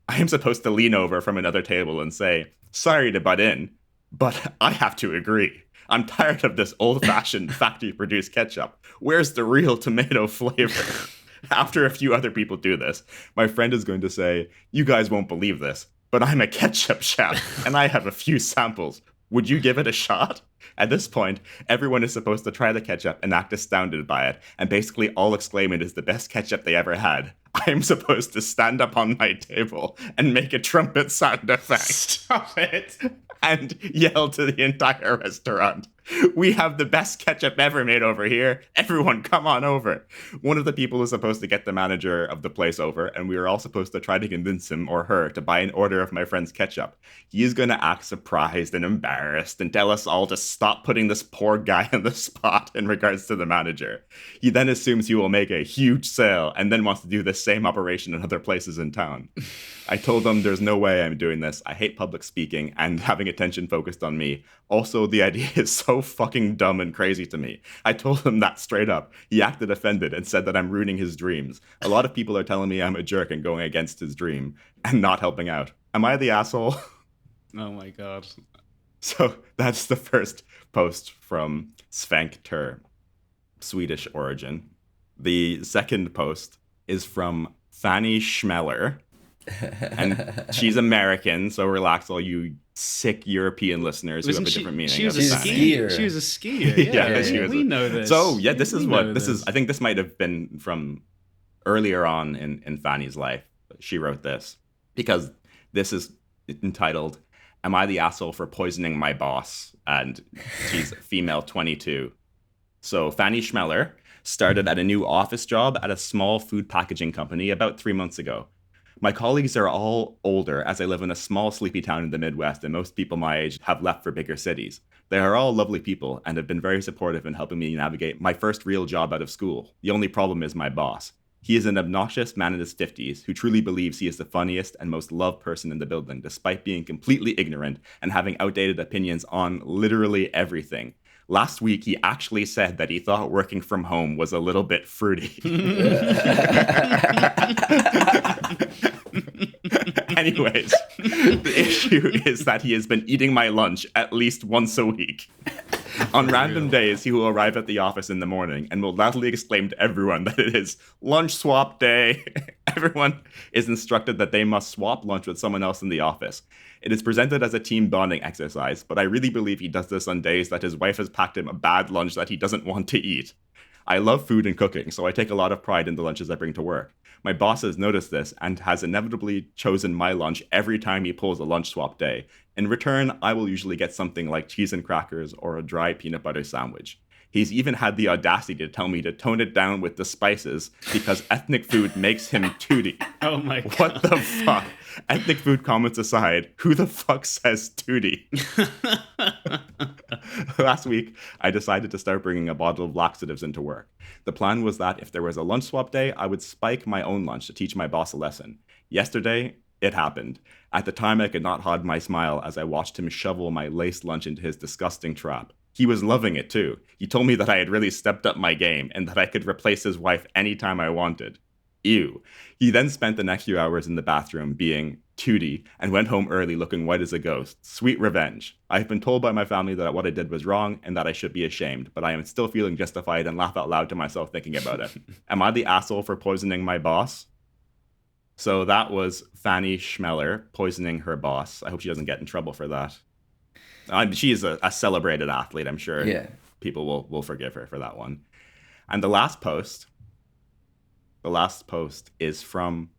I am supposed to lean over from another table and say, "Sorry to butt in, but I have to agree. I'm tired of this old-fashioned factory-produced ketchup. Where's the real tomato flavor?" After a few other people do this, my friend is going to say, "You guys won't believe this, but I'm a ketchup chef, and I have a few samples. Would you give it a shot?" At this point, everyone is supposed to try the ketchup and act astounded by it, and basically all exclaim it is the best ketchup they ever had. I'm supposed to stand up on my table and make a trumpet sound effect. Stop it. And yell to the entire restaurant, "We have the best ketchup ever made over here. Everyone come on over." One of the people is supposed to get the manager of the place over, and we are all supposed to try to convince him or her to buy an order of my friend's ketchup. He is going to act surprised and embarrassed and tell us all to stop putting this poor guy on the spot in regards to the manager. He then assumes he will make a huge sale and then wants to do the same operation in other places in town. I told him there's no way I'm doing this. I hate public speaking and having attention focused on me. Also, the idea is so fucking dumb and crazy to me. I told him that straight up. He acted offended and said that I'm ruining his dreams. A lot of people are telling me I'm a jerk and going against his dream and not helping out. Am I the asshole? Oh my god. So that's the first post from Svenk Tur, Swedish origin. The second post is from Fanny Schmeller. And she's American, so relax, all you sick European listeners who have a different meaning. She was of a Fanny. skier. She was a skier. Yeah, she was. We know this. So yeah, this is. I think this might have been from earlier on in Fanny's life. She wrote this because this is entitled, "Am I the asshole for poisoning my boss?" And she's female 22. So Fanny Schmeller started at a new office job at a small food packaging company about 3 months ago. My colleagues are all older as I live in a small sleepy town in the Midwest, and most people my age have left for bigger cities. They are all lovely people and have been very supportive in helping me navigate my first real job out of school. The only problem is my boss. He is an obnoxious man in his 50s who truly believes he is the funniest and most loved person in the building, despite being completely ignorant and having outdated opinions on literally everything. Last week, he actually said that he thought working from home was a little bit fruity. Anyways, the issue is that he has been eating my lunch at least once a week. On random days, he will arrive at the office in the morning and will loudly exclaim to everyone that it is lunch swap day. Everyone is instructed that they must swap lunch with someone else in the office. It is presented as a team bonding exercise, but I really believe he does this on days that his wife has packed him a bad lunch that he doesn't want to eat. I love food and cooking, so I take a lot of pride in the lunches I bring to work. My boss has noticed this and has inevitably chosen my lunch every time he pulls a lunch swap day. In return, I will usually get something like cheese and crackers or a dry peanut butter sandwich. He's even had the audacity to tell me to tone it down with the spices because ethnic food makes him tootie. Oh my god. What the fuck? Ethnic food comments aside, who the fuck says tootie? Last week, I decided to start bringing a bottle of laxatives into work. The plan was that if there was a lunch swap day, I would spike my own lunch to teach my boss a lesson. Yesterday, It happened. At the time, I could not hide my smile as I watched him shovel my laced lunch into his disgusting trap. He was loving it too. He told me that I had really stepped up my game and that I could replace his wife anytime I wanted. Ew. He then spent the next few hours in the bathroom being Tootie and went home early looking white as a ghost. Sweet revenge. I've been told by my family that what I did was wrong and that I should be ashamed, but I am still feeling justified and laugh out loud to myself thinking about it. Am I the asshole for poisoning my boss? So that was Fanny Schmeller poisoning her boss. I hope she doesn't get in trouble for that. She is a celebrated athlete, I'm sure. Yeah. People will forgive her for that one. And the last post is from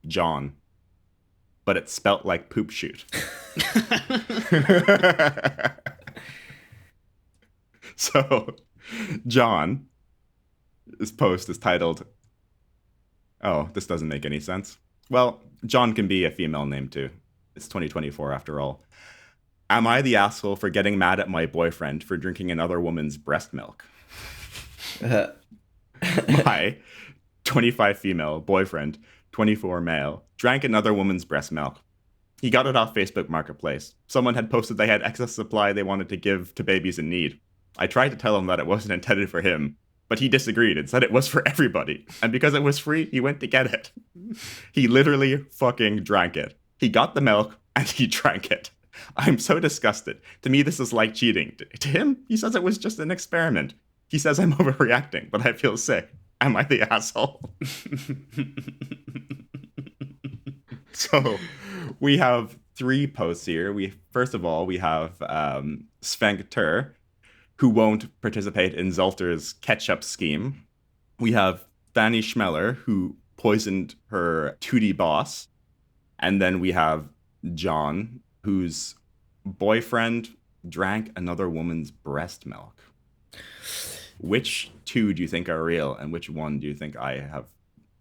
John, but it's spelt like poop shoot. So John's post is titled, oh, this doesn't make any sense. Well, John can be a female name too. It's 2024 after all. Am I the asshole for getting mad at my boyfriend for drinking another woman's breast milk? My 25 female boyfriend, 24 male, drank another woman's breast milk. He got it off Facebook Marketplace. Someone had posted they had excess supply they wanted to give to babies in need. I tried to tell him that it wasn't intended for him, but he disagreed and said it was for everybody. And because it was free, he went to get it. He literally fucking drank it. He got the milk and he drank it. I'm so disgusted. To me, this is like cheating. To him, he says it was just an experiment. He says I'm overreacting, but I feel sick. Am I the asshole? So we have 3 posts here. First of all, we have Sphincter, who won't participate in Zolter's ketchup scheme. We have Fanny Schmeller, who poisoned her Tootie boss. And then we have John, whose boyfriend drank another woman's breast milk. Which 2 do you think are real, and which one do you think I have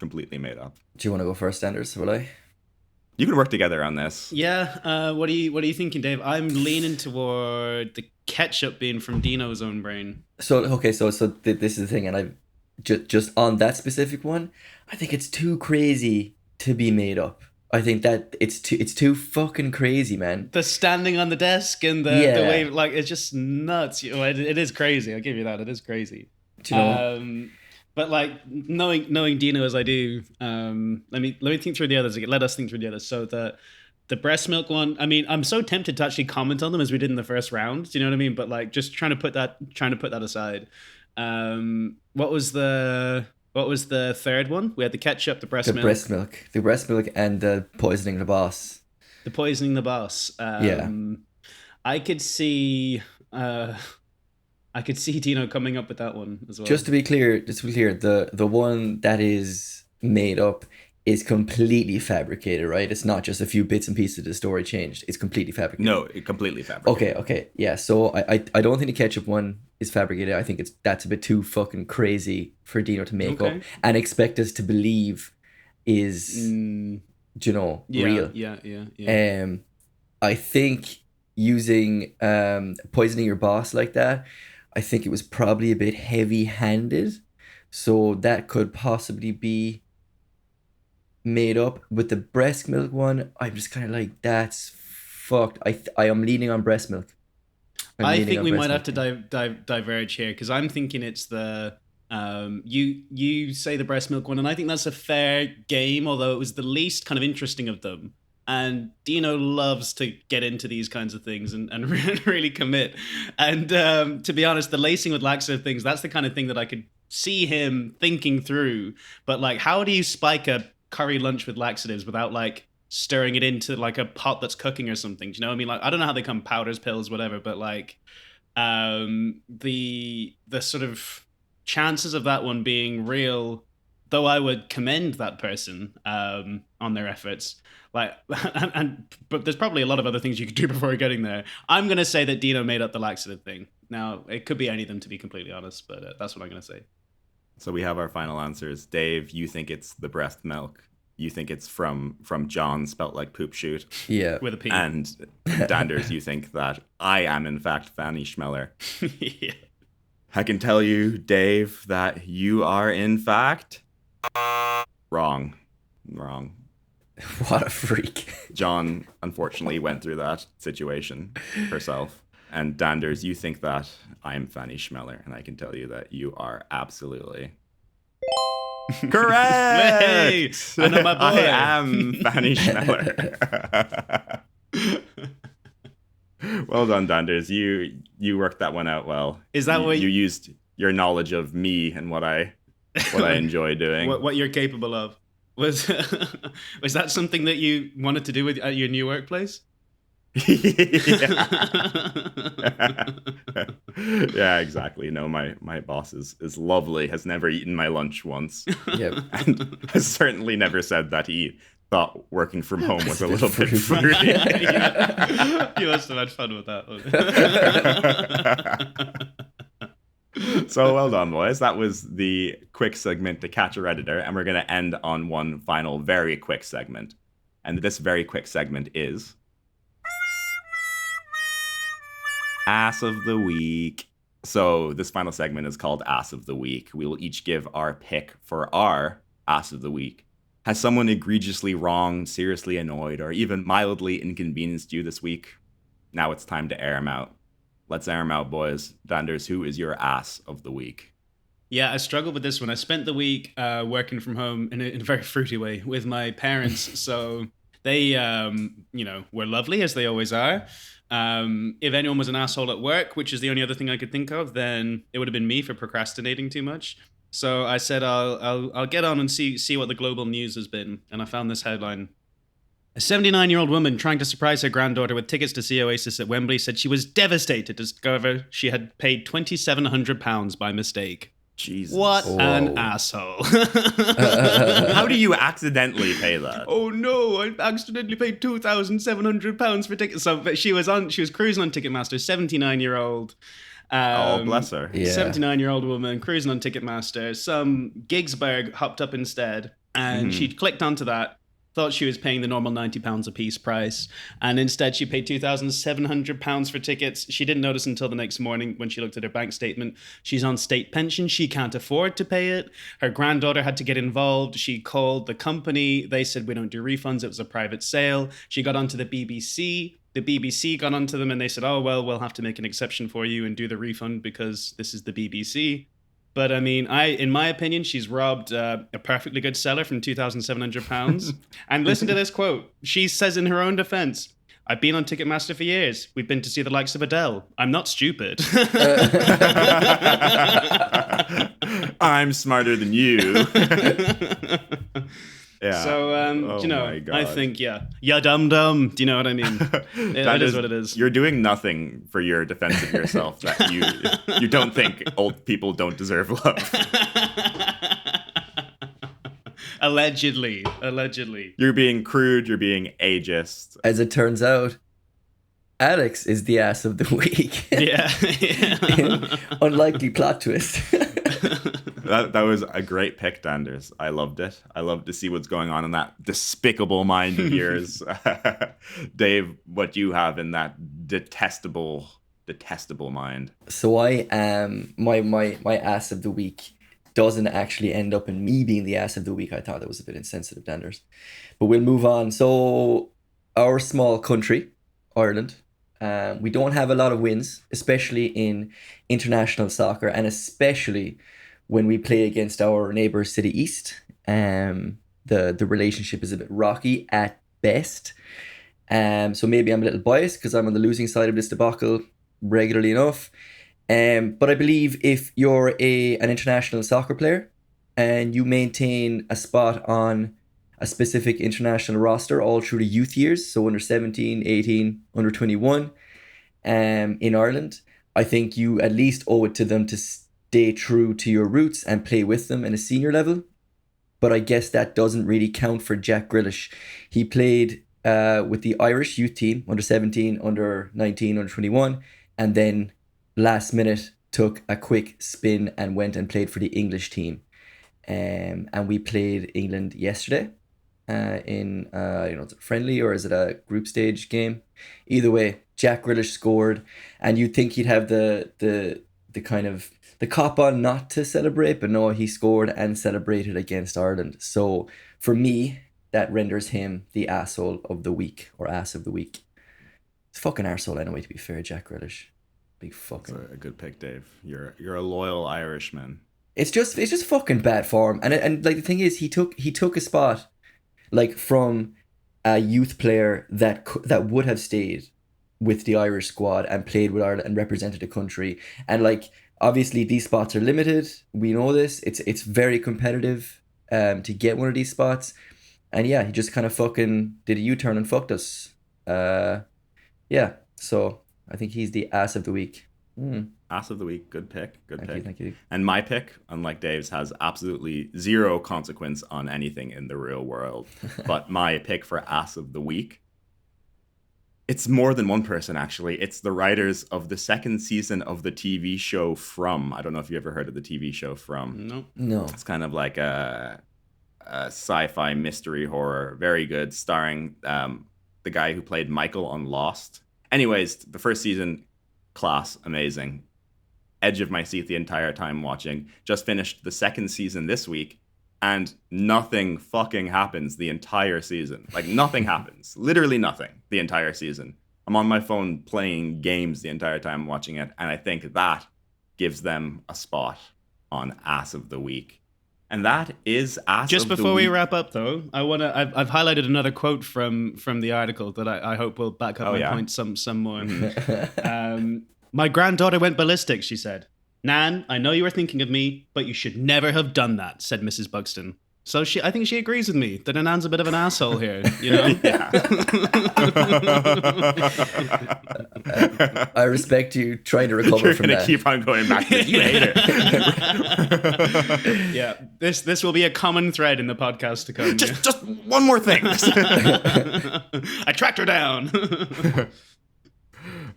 completely made up? Do you want to go first, Anders? Will I? You can work together on this. Yeah. What are you thinking, Dave? I'm leaning toward the ketchup being from Dino's own brain. So okay, so this is the thing, and I just on that specific one, I think it's too crazy to be made up. I think that it's too fucking crazy, man. The standing on the desk and the way, like, it's just nuts. You know, it is crazy. I'll give you that. It is crazy. Do you know? But like knowing Dino as I do, let me think through the others. Let us think through the others. So the breast milk one. I mean, I'm so tempted to actually comment on them as we did in the first round. Do you know what I mean? But like, just trying to put that aside. What was the third one? We had the ketchup, the breast milk, and the poisoning the boss. The poisoning the boss. Yeah. I could see Dino coming up with that one as well. Just to be clear, the one that is made up is completely fabricated, right? It's not just a few bits and pieces of the story changed. It's completely fabricated. No, completely fabricated. Okay. Yeah, so I don't think the ketchup one is fabricated. I think that's a bit too fucking crazy for Dino to make up and expect us to believe is, real. Yeah. I think using poisoning your boss like that, I think it was probably a bit heavy-handed. So that could possibly be made up. With the breast milk one, I'm just kind of like, that's fucked. I am leaning on breast milk. I think we might have to diverge here, because I'm thinking it's the you say the breast milk one, and I think that's a fair game, although it was the least kind of interesting of them. And Dino loves to get into these kinds of things and really commit. And to be honest, the lacing with laxative things, that's the kind of thing that I could see him thinking through. But like, how do you spike a curry lunch with laxatives without like stirring it into like a pot that's cooking or something? Do you know what I mean? Like, I don't know how they come, powders, pills, whatever, but like the sort of chances of that one being real, though I would commend that person on their efforts. Like, but there's probably a lot of other things you could do before getting there. I'm going to say that Dino made up the laxative thing. Now, it could be any of them, to be completely honest, but that's what I'm going to say. So we have our final answers. Dave, you think it's the breast milk. You think it's from John, spelt like poop shoot. Yeah. With a P. And Danders, you think that I am, in fact, Fanny Schmeller. Yeah. I can tell you, Dave, that you are, in fact, wrong. What a freak. John unfortunately went through that situation herself. And Danders, you think that I'm Fanny Schmeller, and I can tell you that you are absolutely correct. Hey, I know my boy. I am Fanny Schmeller. Well done, Danders. You worked that one out well. Is that what you used your knowledge of me and what I enjoy doing? what you're capable of? Was was that something that you wanted to do at your new workplace? Yeah, exactly. No, my boss is lovely, has never eaten my lunch once. Yep. And has certainly never said that he thought working from home was a little bit fruity. You must have had fun with that one. So well done, boys. That was the quick segment to catch a Redditor, and we're going to end on one final very quick segment. And this very quick segment is Ass of the Week. So this final segment is called Ass of the Week. We will each give our pick for our Ass of the Week. Has someone egregiously wronged, seriously annoyed, or even mildly inconvenienced you this week? Now it's time to air them out. Let's air them out, boys. Danders, who is your Ass of the Week? Yeah, I struggled with this one. I spent the week working from home in a very fruity way with my parents. So they, were lovely, as they always are. If anyone was an asshole at work, which is the only other thing I could think of, then it would have been me for procrastinating too much. So I said I'll get on and see what the global news has been, and I found this headline. A 79-year-old woman trying to surprise her granddaughter with tickets to see Oasis at Wembley said she was devastated to discover she had paid £2,700 by mistake. Jesus. What Whoa. an asshole. How do you accidentally pay that? Oh no, I accidentally paid £2,700 for tickets. So she was cruising on Ticketmaster, 79-year-old. Oh, bless her. Yeah. 79-year-old woman cruising on Ticketmaster. Some Gigsberg hopped up instead, and she clicked onto that. Thought she was paying the normal £90 a piece price, and instead she paid £2,700 for tickets. She didn't notice until the next morning when she looked at her bank statement. She's on state pension. She can't afford to pay it. Her granddaughter had to get involved. She called the company. They said, we don't do refunds. It was a private sale. She got onto the BBC. The BBC got onto them and they said, oh, well, we'll have to make an exception for you and do the refund because this is the BBC. But I mean, in my opinion, she's robbed a perfectly good seller from £2,700. And listen to this quote. She says in her own defense, I've been on Ticketmaster for years. We've been to see the likes of Adele. I'm not stupid. I'm smarter than you. Yeah. So, Oh my God. I think, yeah, dum-dum. Do you know what I mean? It is what it is. You're doing nothing for your defense of yourself that you don't think old people don't deserve love. Allegedly. You're being crude. You're being ageist. As it turns out, Alex is the ass of the week. Yeah. Unlikely plot twist. That was a great pick, Danders. I loved it. I love to see what's going on in that despicable mind of yours. Dave, what do you have in that detestable mind? So I am my ass of the week doesn't actually end up in me being the ass of the week. I thought that was a bit insensitive, Danders. But we'll move on. So our small country, Ireland, we don't have a lot of wins, especially in international soccer, and especially when we play against our neighbour City East. The relationship is a bit rocky at best. So maybe I'm a little biased because I'm on the losing side of this debacle regularly enough. But I believe if you're an international soccer player and you maintain a spot on a specific international roster all through the youth years, so under 17, 18, under 21 in Ireland, I think you at least owe it to them to stay true to your roots and play with them in a senior level. But I guess that doesn't really count for Jack Grealish. He played with the Irish youth team, under 17, under 19, under 21, and then last minute took a quick spin and went and played for the English team. And we played England yesterday in is it friendly or is it a group stage game? Either way, Jack Grealish scored, and you'd think he'd have the kind of the cop on not to celebrate, but no, he scored and celebrated against Ireland. So for me, that renders him the asshole of the week or ass of the week. It's fucking arsehole anyway, to be fair, Jack Grealish. Big fucking. That's a good pick, Dave. You're a loyal Irishman. It's just fucking bad form, and like the thing is, he took a spot like from a youth player that would have stayed with the Irish squad and played with Ireland and represented the country. And like obviously these spots are limited. We know this. It's very competitive to get one of these spots. And yeah, he just kind of fucking did a U-turn and fucked us. Yeah. So I think he's the ass of the week. Ass of the week. Good pick. Thank you. And my pick, unlike Dave's, has absolutely zero consequence on anything in the real world. But my pick for ass of the week, it's more than one person, actually. It's the writers of the second season of the TV show From. I don't know if you ever heard of the TV show From. No. It's kind of like a sci-fi mystery horror. Very good, starring the guy who played Michael on Lost. Anyways, the first season, class, amazing. Edge of my seat the entire time watching. Just finished the second season this week, and nothing fucking happens the entire season. Like, nothing happens. Literally nothing the entire season. I'm on my phone playing games the entire time watching it, and I think that gives them a spot on Ass of the Week. And that is Ass Just of the Week. before we wrap up, though, I've highlighted another quote from the article that I hope will back up my point some more. My granddaughter went ballistic, she said. Nan, I know you were thinking of me, but you should never have done that, said Mrs. Buxton. So I think she agrees with me that Nan's a bit of an asshole here, you know? I respect you trying to recover from that. You're going to keep on going back to this. You hate it. Yeah, this will be a common thread in the podcast to come. Just one more thing. I tracked her down.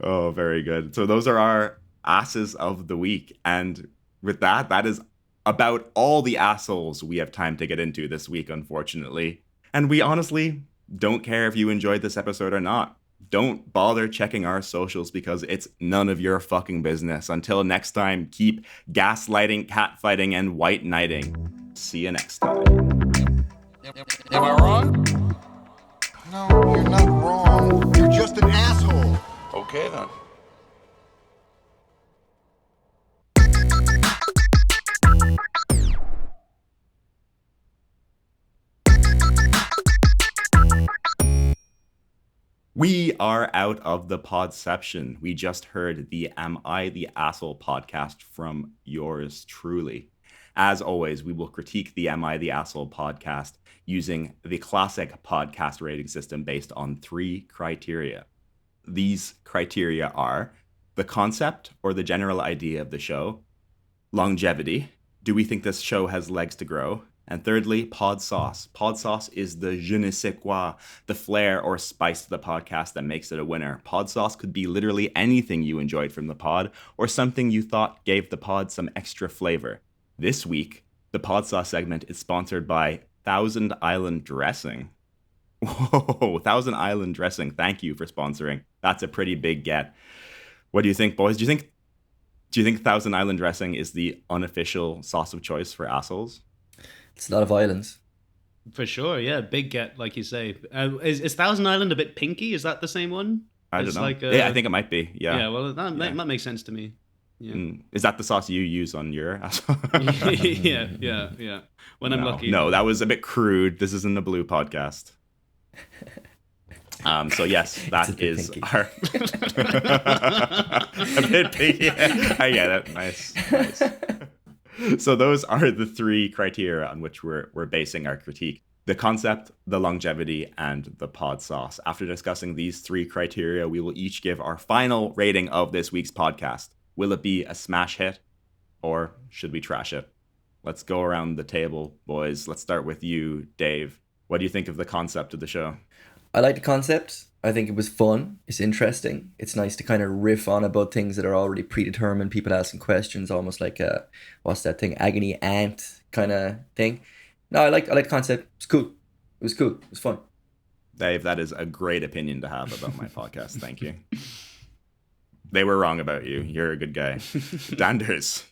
Oh, very good. So those are our asses of the week. And with that is about all the assholes we have time to get into this week, unfortunately. And we honestly don't care if you enjoyed this episode or not. Don't bother checking our socials because it's none of your fucking business. Until next time, keep gaslighting, catfighting, and white knighting. See you next time. Am I wrong? No, you're not wrong. You're just an asshole. Okay then. We are out of the podception. We just heard the Am I the Asshole podcast from yours truly. As always, we will critique the Am I the Asshole podcast using the classic podcast rating system based on 3 criteria. These criteria are the concept or the general idea of the show, longevity, do we think this show has legs to grow, and thirdly, pod sauce. Pod sauce is the je ne sais quoi, the flair or spice to the podcast that makes it a winner. Pod sauce could be literally anything you enjoyed from the pod or something you thought gave the pod some extra flavor. This week, the pod sauce segment is sponsored by Thousand Island Dressing. Whoa, Thousand Island Dressing. Thank you for sponsoring. That's a pretty big get. What do you think, boys? Do you think Thousand Island Dressing is the unofficial sauce of choice for assholes? It's a lot of islands. For sure, yeah. Big get, like you say. Is Thousand Island a bit pinky? Is that the same one? I don't know. Yeah, I think it might be. Yeah. Yeah, well, that makes sense to me. Yeah. Is that the sauce you use on your asshole? yeah. When I'm lucky. No, that was a bit crude. This isn't a blue podcast. So yes, that is pinky. our a bit pinky. I get it. Nice. So those are the 3 criteria on which we're basing our critique: the concept, the longevity, and the pod sauce. After discussing these 3 criteria, we will each give our final rating of this week's podcast. Will it be a smash hit, or should we trash it? Let's go around the table, boys. Let's start with you, Dave. What do you think of the concept of the show? I like the concept. I think it was fun. It's interesting. It's nice to kind of riff on about things that are already predetermined. People asking questions, almost like what's that thing? Agony aunt kind of thing. No, I like the concept. It's cool. It was cool. It was fun. Dave, that is a great opinion to have about my podcast. Thank you. They were wrong about you. You're a good guy. Danders.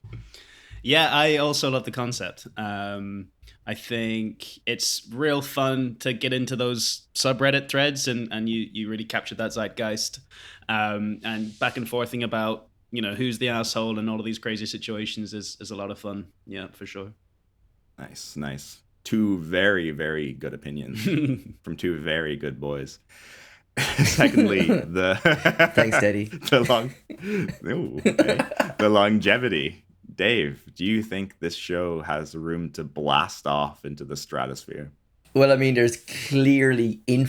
Yeah, I also love the concept. I think it's real fun to get into those subreddit threads, and you really captured that zeitgeist, and back and forthing about who's the asshole and all of these crazy situations is a lot of fun. Yeah, for sure. Nice, nice. Two very, very good opinions from two very good boys. Secondly, the Thanks, Daddy. The longevity. Dave, do you think this show has room to blast off into the stratosphere? Well, I mean, there's clearly an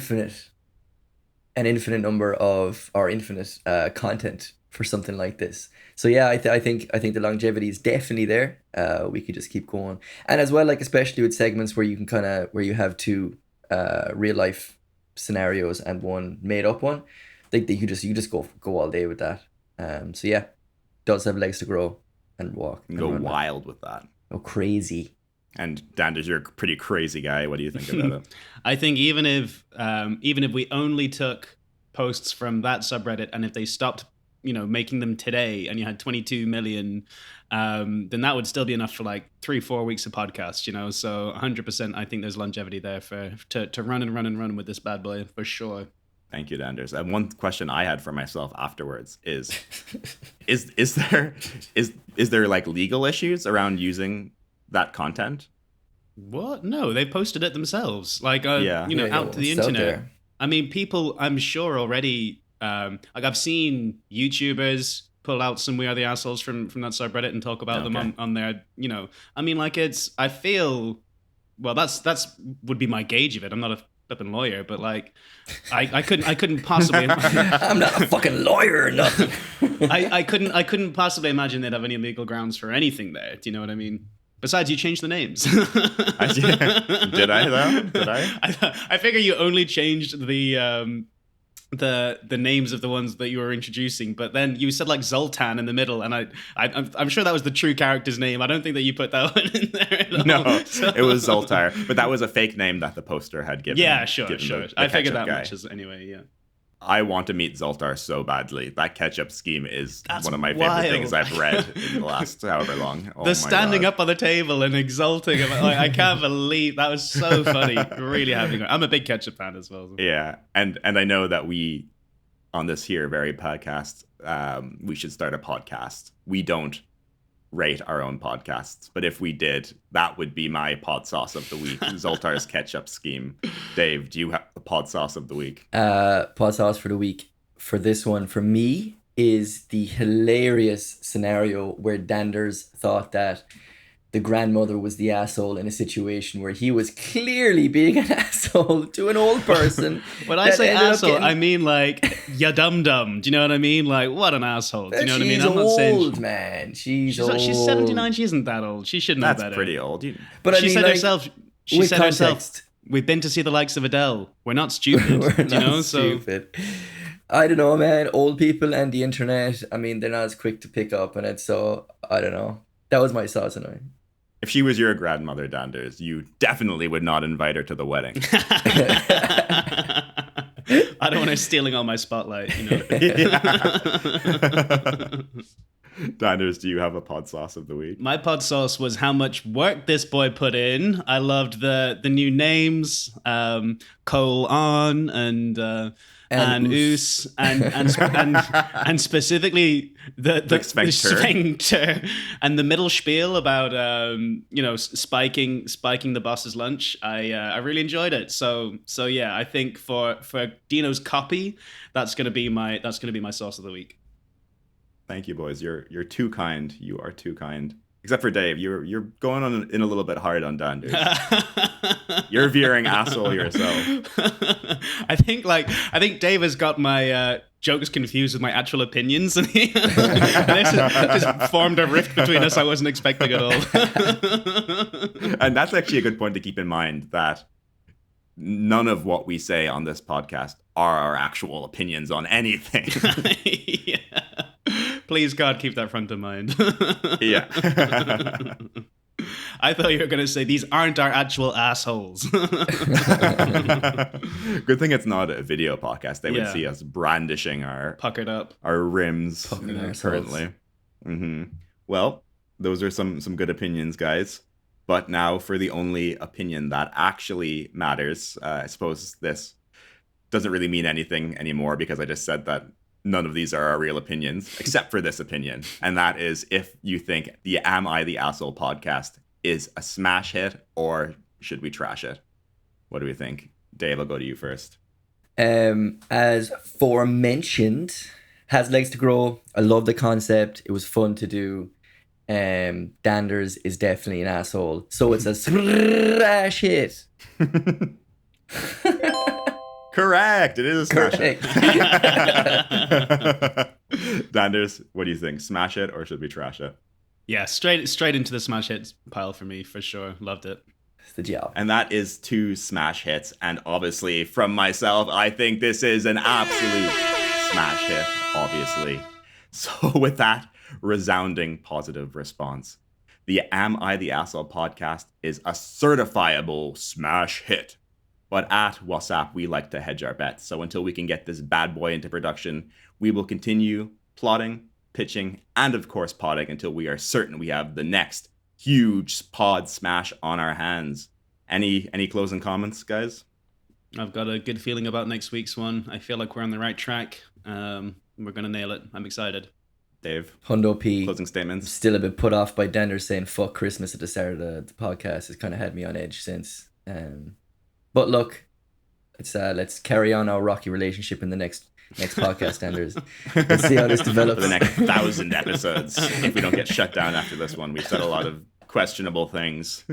infinite number of, or infinite content for something like this. So yeah, I think the longevity is definitely there. We could just keep going, and as well, like especially with segments where you can where you have two real life scenarios and one made up one, like you just go all day with that. So yeah, does have legs to grow and walk and go run wild with that. Go crazy. And Danders, you're a pretty crazy guy. What do you think about it? I think even if we only took posts from that subreddit, and if they stopped making them today, and you had 22 million, then that would still be enough for like 3-4 weeks of podcasts, so 100% I think there's longevity there to run and run and run with this bad boy for sure. Thank you, Danders. And one question I had for myself afterwards is there like legal issues around using that content? What? No, they posted it themselves, like out to the it's internet. out there. I mean, people, I'm sure already, like I've seen YouTubers pull out some We Are the Assholes from that subreddit and talk about them on their, I mean, like I feel, well, that's would be my gauge of it. I'm not a flipping lawyer, but like, I couldn't possibly. I'm not a fucking lawyer or nothing. I couldn't possibly imagine they'd have any legal grounds for anything there. Do you know what I mean? Besides, you changed the names. Did I though? Did I? I figure you only changed the names of the ones that you were introducing, but then you said like Zoltan in the middle, and I'm sure that was the true character's name. I don't think that you put that one in there at all. No, so. It was Zoltar, but that was a fake name that the poster had given. Yeah, sure. The I figured that guy. much anyway. Yeah. I want to meet Zoltar so badly. That ketchup scheme is one of my wild. favorite things I've read in the last however long. Oh the standing up on the table and exulting. Like, I can't believe that was so funny. Really having. I'm a big ketchup fan as well. Yeah, and I know that we on this here very podcast, we should start a podcast. We don't rate our own podcasts, but if we did, that would be my pod sauce of the week. Zoltar's ketchup scheme. Dave, do you have the pod sauce of the week? Pod sauce for the week for this one for me is the hilarious scenario where Danders thought that the grandmother was the asshole in a situation where he was clearly being an asshole to an old person. When I say asshole, I mean like ya dum dum. Do you know what I mean? Like, what an asshole. Do you know what I mean? I'm not saying man. She's old. She's 79. She isn't that old. She should know better. That's pretty old. But she said herself. She said herself. We've been to see the likes of Adele. We're not stupid. We're you know, not stupid. I don't know, man. Old people and the internet. I mean, they're not as quick to pick up on it. So I don't know. That was my sauce anyway. If she was your grandmother, Danders, you definitely would not invite her to the wedding. I don't want her stealing all my spotlight, Danders, do you have a pod sauce of the week? My pod sauce was how much work this boy put in. I loved the new names, Cole On and Oos and specifically the sphincter and the middle spiel about spiking the boss's lunch. I really enjoyed it. So yeah, I think for Dino's copy, that's gonna be my sauce of the week. Thank you, boys. You're too kind. You are too kind. Except for Dave, you're going on in a little bit hard on Danders. You're veering asshole yourself. I think Dave has got my jokes confused with my actual opinions, and this just formed a rift between us I wasn't expecting at all. And that's actually a good point to keep in mind, that none of what we say on this podcast are our actual opinions on anything. Yeah. Please, God, keep that front of mind. Yeah. I thought you were going to say these aren't our actual assholes. Good thing it's not a video podcast. They would see us brandishing our puckered up our rims currently. Mm-hmm. Well, those are some good opinions, guys. But now for the only opinion that actually matters. I suppose this doesn't really mean anything anymore because I just said that none of these are our real opinions, except for this opinion. And that is if you think the Am I the Asshole podcast is a smash hit or should we trash it? What do we think? Dave, I'll go to you first. As forementioned, has legs to grow. I love the concept. It was fun to do. Danders is definitely an asshole. So it's a smash hit. Correct. It is a smash Correct. hit. Danders, what do you think? Smash it or should we trash it? Yeah, straight into the smash hits pile for me, for sure. Loved it. It's the job. And that is 2 smash hits. And obviously, from myself, I think this is an absolute smash hit, obviously. So with that resounding positive response, the Am I the Asshole podcast is a certifiable smash hit. But at WhatsApp, we like to hedge our bets. So until we can get this bad boy into production, we will continue plotting, pitching, and of course podding until we are certain we have the next huge pod smash on our hands. Any closing comments, guys? I've got a good feeling about next week's one. I feel like we're on the right track. We're going to nail it. I'm excited. Dave? Hundo P. Closing statements? Still a bit put off by Dender saying fuck Christmas at the start of the podcast. It's kind of had me on edge since. But look, let's carry on our rocky relationship in the next podcast, Denders. Let's see how this develops. For the next 1,000 episodes. If we don't get shut down after this one, we've said a lot of questionable things.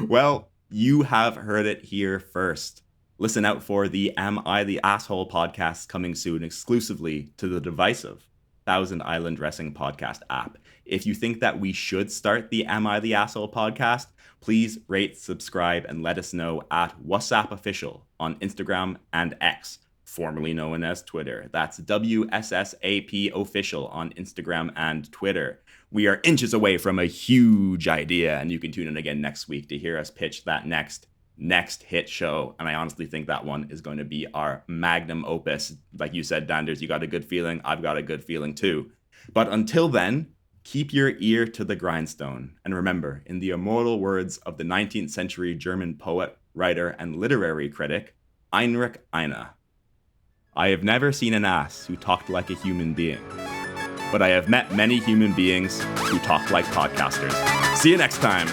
Well, you have heard it here first. Listen out for the Am I the Asshole podcast coming soon exclusively to the Divisive Thousand Island Wrestling Podcast app. If you think that we should start the Am I the Asshole podcast, please rate, subscribe, and let us know at WhatsApp Official on Instagram and X, formerly known as Twitter. That's WSSAP Official on Instagram and Twitter. We are inches away from a huge idea, and you can tune in again next week to hear us pitch that next hit show. And I honestly think that one is going to be our magnum opus. Like you said, Danders, you got a good feeling. I've got a good feeling too. But until then, keep your ear to the grindstone. And remember, in the immortal words of the 19th century German poet, writer, and literary critic, Heinrich Heine, I have never seen an ass who talked like a human being, but I have met many human beings who talk like podcasters. See you next time.